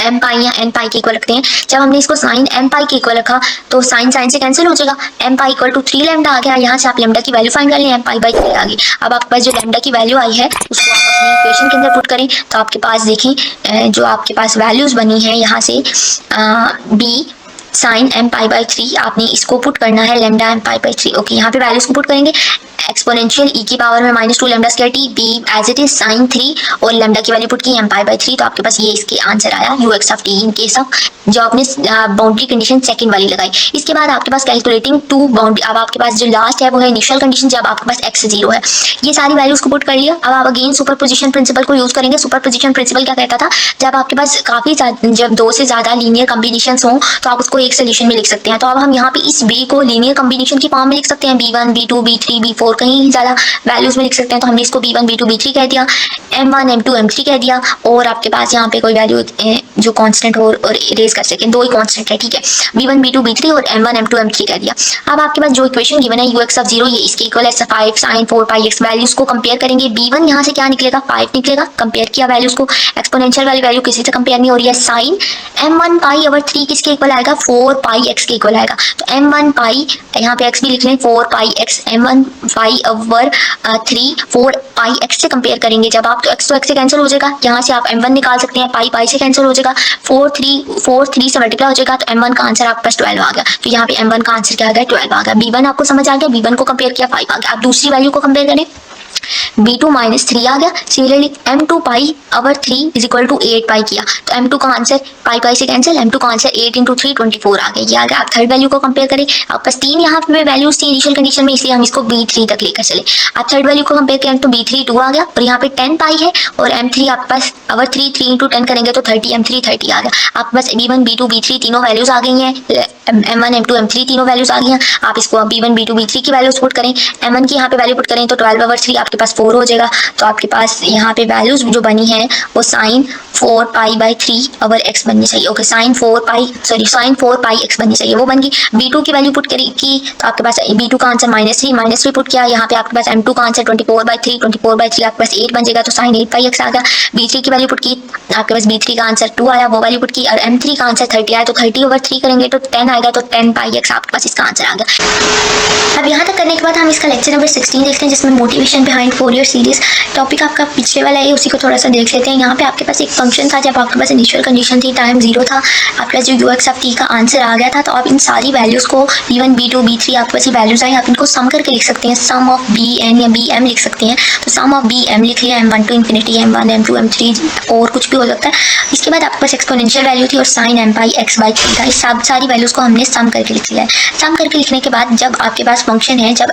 m पाई या n पाई के इक्वल रखते हैं। जब हमने इसको sin m पाई के इक्वल रखा तो sin से कैंसिल हो जाएगा, m pi equal to 3 lambda आ गया। यहाँ से आप लैम्डा की वैल्यू फाइंड कर लें, m पाई बाई 3 आ गई। अब आपके पास जो लैम्डा की वैल्यू आई है उसको आप अपनी इक्वेशन के अंदर पुट करें तो आपके पास देखें जो आपके पास वैल्यूज बनी है यहाँ से b sin m pi by 3, आपने इसको पुट करना है lambda m pi by 3। Okay, यहाँ पे वैल्यूज को पुट करेंगे, एक्सपोनेंशियल e की पावर में -2 lambda square t, b as it is sin 3 और लैम्डा की वैल्यू पुट की m पाई बाई 3, तो आपके पास ये इसके आंसर आया ux of t in case of जो आपने बाउंड्री कंडीशन सेकंड वाली लगाई। इसके बाद आपके पास कैलकुलेटिंग टू बाउंड्री, अब आपके पास जो लास्ट है वो है इनिशियल कंडीशन जब आपके पास x 0 है। ये सारी वैल्यूज को पुट कर लिया। अब आप अगेन सुपरपोजिशन प्रिंसिपल को यूज करेंगे। सुपरपोजिशन प्रिंसिपल क्या कहता था, जब आपके पास काफी जब दो से ज्यादा लीनियर कॉम्बिनेशंस हो तो आप उसको एक सोल्यूशन में लिख सकते हैं। तो अब हम यहाँ पे इस b को लीनियर कॉम्बिनेशन की फॉर्म में लिख सकते हैं, b1 b2 b3 b4 कहीं ज्यादा वैल्यूज में लिख सकते हैं। तो हमने इसको b1 b2 b3 कह दिया, m1 m2 m3 कह दिया, और आपके पास यहाँ पे कोई वैल्यू जो कांस्टेंट हो और इरेज कर सकें, दो ही कांस्टेंट है, ठीक है, b1 b2 b3 और m1 m2 m3 कह दिया। अब आपके पास जो इक्वेशन गिवन है ux ऑफ 0 ये इसके इक्वल है 5 sin 4 पाई x। वैल्यूज को कंपेयर करेंगे, b1 यहाँ से क्या निकलेगा 5 निकलेगा, कंपेयर किया वैल्यूज को, एक्सपोनेंशियल वाली वैल्यू किसी से कंपेयर नहीं हो रही है। sin m1 पाई ओवर 3 किसके इक्वल आएगा, 4 पाई x के इक्वल आएगा। तो m1 पाई यहाँ पे x भी लिख लें, 4 पाई x, m1 पाई ओवर 3 4 पाई x से कंपेयर करेंगे जब आप, तो x से कैंसिल हो जाएगा, यहाँ से आप m1 निकाल सकते हैं, पाई से कैंसिल हो जाएगा, 4 3 से मल्टीप्लाई हो जाएगा, तो m1 का आंसर आपके पास 12 आ गया। तो यहाँ पे m1 का आंसर क्या आ गया, 12 आ गया। b1 आपको समझ आ गया, b1 को कंपेयर किया 5 आ गया। आप दूसरी वैल्यू को कंपेयर करें, b2 -3 आ गया। Similarly m2 pi over 3 is equal to 8 pi किया, तो m2 का आंसर पाई से कैंसिल, m2 का आंसर 8 × 3 24 आ गया, ये आ गया। आप थर्ड वैल्यू को कंपेयर करें, आपके पास 3 यहाँ पे वैल्यूज थी इनिशियल कंडीशन में, इसलिए हम इसको b3 तक लेकर चले। आप थर्ड वैल्यू को कंपेयर करें तो b3 2 आ गया, और यहाँ पे 10 पाई है, और m3 आपके पास ओवर 3 3 × 10 करेंगे तो 30, m3 30 आ गया। आपके पास b1 b2 b3 तीनों वैल्यूज आ गई हैं, m1 m2 m3 तीनों वैल्यूज आ गई हैं। आप इसको b1 b2 b3 की वैल्यूज पुट करें, m1 की यहाँ पे वैल्यू पुट करें तो 12 ओवर 3 आपके पास 4 हो जाएगा। तो आपके पास यहाँ पे वैल्यूज जो बनी है वो sin 4 pi by 3 over x बननी चाहिए। ओके, sin 4 पाई x बननी चाहिए, वो बन गई। b2 की वैल्यू पुट की तो आपके पास b2 का आंसर -3 पुट किया, यहाँ पे आपके पास m2 का आंसर 24/3 आपके पास 8 बन जाएगा, तो sin 8 पाई x आ गया। b3 की वैल्यू पुट की, आपके पास b3 का आंसर 2 आया, वो वैल्यू पुट की, और m3 का आंसर 30 आया, तो 30 ओवर 3 करेंगे तो 10 आएगा, तो 10 पाई x आपके पास इसका आंसर आ गया। अब यहाँ तक करने के बाद हम इसका लेक्चर नंबर 16 देखते हैं, जिसमें motivation behind Fourier series topic आपका पिछले वाला है, उसी को थोड़ा सा देख लेते हैं। यहाँ पे आपके पास एक फंक्शन था, जब आपके पास इनिशियल कंडीशन थी टाइम 0 था, आपके पास जो ux ऑफ t का आंसर आ गया था, तो आप इन सारी वैल्यूज को b1 b2 b3 आपके पास ये वैल्यूज आई, आप इनको सम करके लिख सकते हैं, सम ऑफ bn या bm लिख सकते हैं। तो सम ऑफ bm लिख लिया, m1 to infinity, m1 m2 m3 और कुछ भी हो सकता है। इसके बाद आपके पास एक्सपोनेंशियल वैल्यू थी और sin m pi x by 3 था। इस सारी वैल्यूज को हमने सम करके लिख लिया है। सम करके लिखने के बाद जब आपके पास फंक्शन है, जब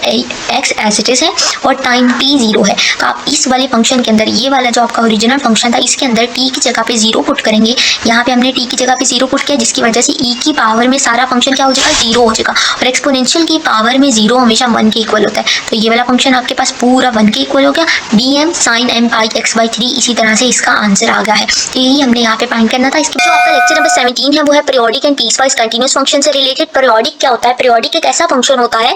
x एज इट इज है और टाइम t 0 है, तो आप इस वाले फंक्शन के अंदर, ये वाला जो आपका ओरिजिनल फंक्शन था, इसके अंदर t की जगह पे 0 पुट करेंगे, यहाँ पे हमने t की जगह पे 0 पुट किया, जिसकी वजह से e की पावर में सारा फंक्शन क्या हो जाएगा, 0 हो जाएगा। और एक्सपोनेंशियल की पावर में 0 हमेशा 1 के इक्वल होता है, तो ये वाला फंक्शन आपके पास पूरा 1 के इक्वल हो गया। dm sin m पाई x/3 इसी तरह से इसका आंसर आ गया है। तो यही हमने यहाँ पे फाइंड करना था। इसके जो आपका लेक्चर नंबर 17 है वो है periodic and piecewise continuous function से रिलेटेड। पीरियोडिक क्या होता है? पीरियोडिक एक ऐसा फंक्शन होता है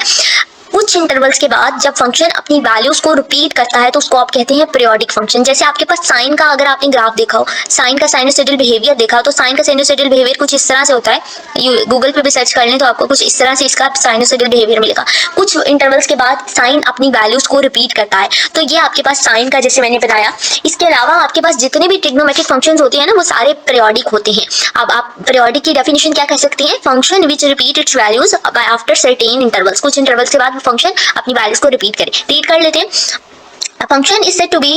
कुछ इंटरवल्स के बाद जब फंक्शन अपनी वैल्यूज को रिपीट करता है तो उसको आप कहते हैं पीरियोडिक फंक्शन। जैसे आपके पास साइन का अगर आपने ग्राफ देखा हो, साइन का साइनोसॉइडल बिहेवियर देखा हो, तो साइन का साइनोसॉइडल बिहेवियर कुछ इस तरह से होता है। गूगल पे भी सर्च कर लें तो आपको कुछ इस तरह से इसका साइनोसॉइडल बिहेवियर मिलेगा। कुछ इंटरवल्स के बाद साइन अपनी वैल्यूज को रिपीट करता है, तो ये आपके पास साइन का जैसे मैंने बताया। इसके अलावा आपके पास जितने भी ट्रिग्नोमेट्रिक फंक्शंस होते हैं ना वो सारे पीरियोडिक होते हैं। अब आप पीरियोडिक की डेफिनेशन क्या कह सकते हैं? Function which repeat it's values after certain intervals. कुछ इंटरवल्स के बाद फंक्शन अपनी वैल्यूज को रिपीट करें। रीड कर लेते हैं। A function is said to be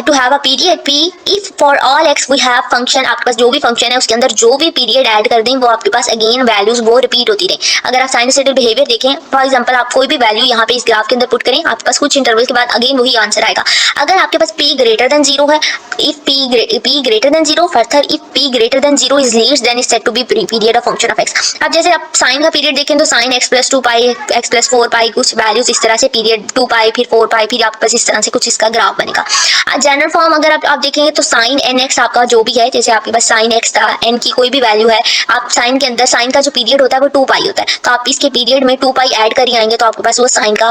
to have a period p if for all x we have function। आपके पास जो भी फंक्शन है उसके अंदर जो भी पीरियड ऐड कर दें वो आपके पास अगेन वैल्यूज वो रिपीट होती रहे। अगर आप साइनोसॉइडल बिहेवियर देखें, फॉर एग्जांपल आप कोई भी वैल्यू यहाँ पे इस ग्राफ के अंदर पुट करें, आपके पास कुछ इंटरवल के बाद अगेन वही आंसर आएगा। अगर आपके पास p ग्रेटर देन 0 है, if p greater than 0, further if p greater than 0 is least then is said to be period of function of x। अब जैसे आप साइन का पीरियड देखें तो साइन x + 2 पाई x + 4 पाई कुछ वैल्यूज इस तरह से पीरियड 2 पाई फिर 4 पाई फिर आपके पास इस तरह से कुछ इसका ग्राफ बनेगा। जनरल फॉर्म अगर आप देखेंगे तो साइन nx आपका जो भी है, जैसे आपके पास साइन x था, n की कोई भी वैल्यू है, आप साइन के अंदर साइन का जो पीरियड होता है वो 2 पाई होता है, तो आप इसके पीरियड में 2 पाई ऐड कर आएंगे तो आपके पास वो साइन का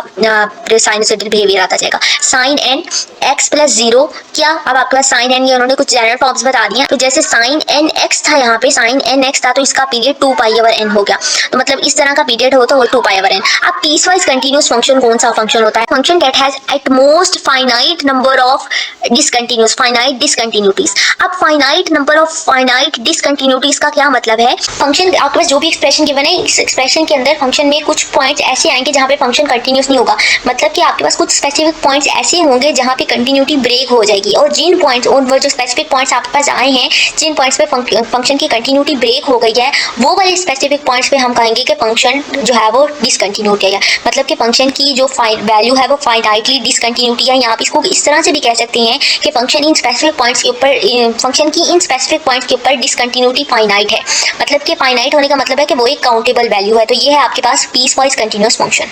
साइनोसॉइडल बिहेवियर आता जाएगा। साइन n x + 0 क्या, अब आपके पास साइन n ये उन्होंने कुछ जनरल फॉर्म्स बता दिए। तो जैसे साइन nx था, यहाँ पे साइन nx था तो इसका पीरियड 2 पाई/n हो गया, तो मतलब इस तरह का पीरियड हो तो वो 2 पाई/n। अब पीसवाइज कंटीन्यूअस फंक्शन कौन सा फंक्शन होता है? Function that has at most finite number of discontinuous finite discontinuities. अब finite number of finite discontinuities का क्या मतलब है? फंक्शन आपके पास जो भी एक्सप्रेशन गिवन है, इस एक्सप्रेशन के अंदर फंक्शन में कुछ पॉइंट्स ऐसे आएंगे जहाँ पे फंक्शन कंटिन्यूअस नहीं होगा, मतलब कि आपके पास कुछ स्पेसिफिक पॉइंट्स ऐसे होंगे जहाँ पे कंटिन्यूटी ब्रेक हो जाएगी। और जिन पॉइंट्स वो जो स्पेसिफिक पॉइंट्स आपके पास आए हैं, जिन पॉइंट्स पे फंक्शन की कंटिन्यूटी ब्रेक हो गई है, वो वाले स्पेसिफिक पॉइंट्स पे हम कहेंगे कि फंक्शन जो है वो डिसकंटिन्यूटी है, मतलब कि फंक्शन की जो वैल्यू है वो फाइनाइटली डिसकंटिन्यूटी है। यहाँ पे इसको इस तरह से भी कह सकते हैं कि फंक्शन इन स्पेसिफिक पॉइंट्स के ऊपर फंक्शन की इन स्पेसिफिक पॉइंट्स के ऊपर डिसकंटिन्यूटी फाइनाइट है, मतलब कि फाइनाइट होने का मतलब है कि वो एक काउंटेबल वैल्यू है। तो ये है आपके पास पीसवाइज कंटीन्यूअस फंक्शन।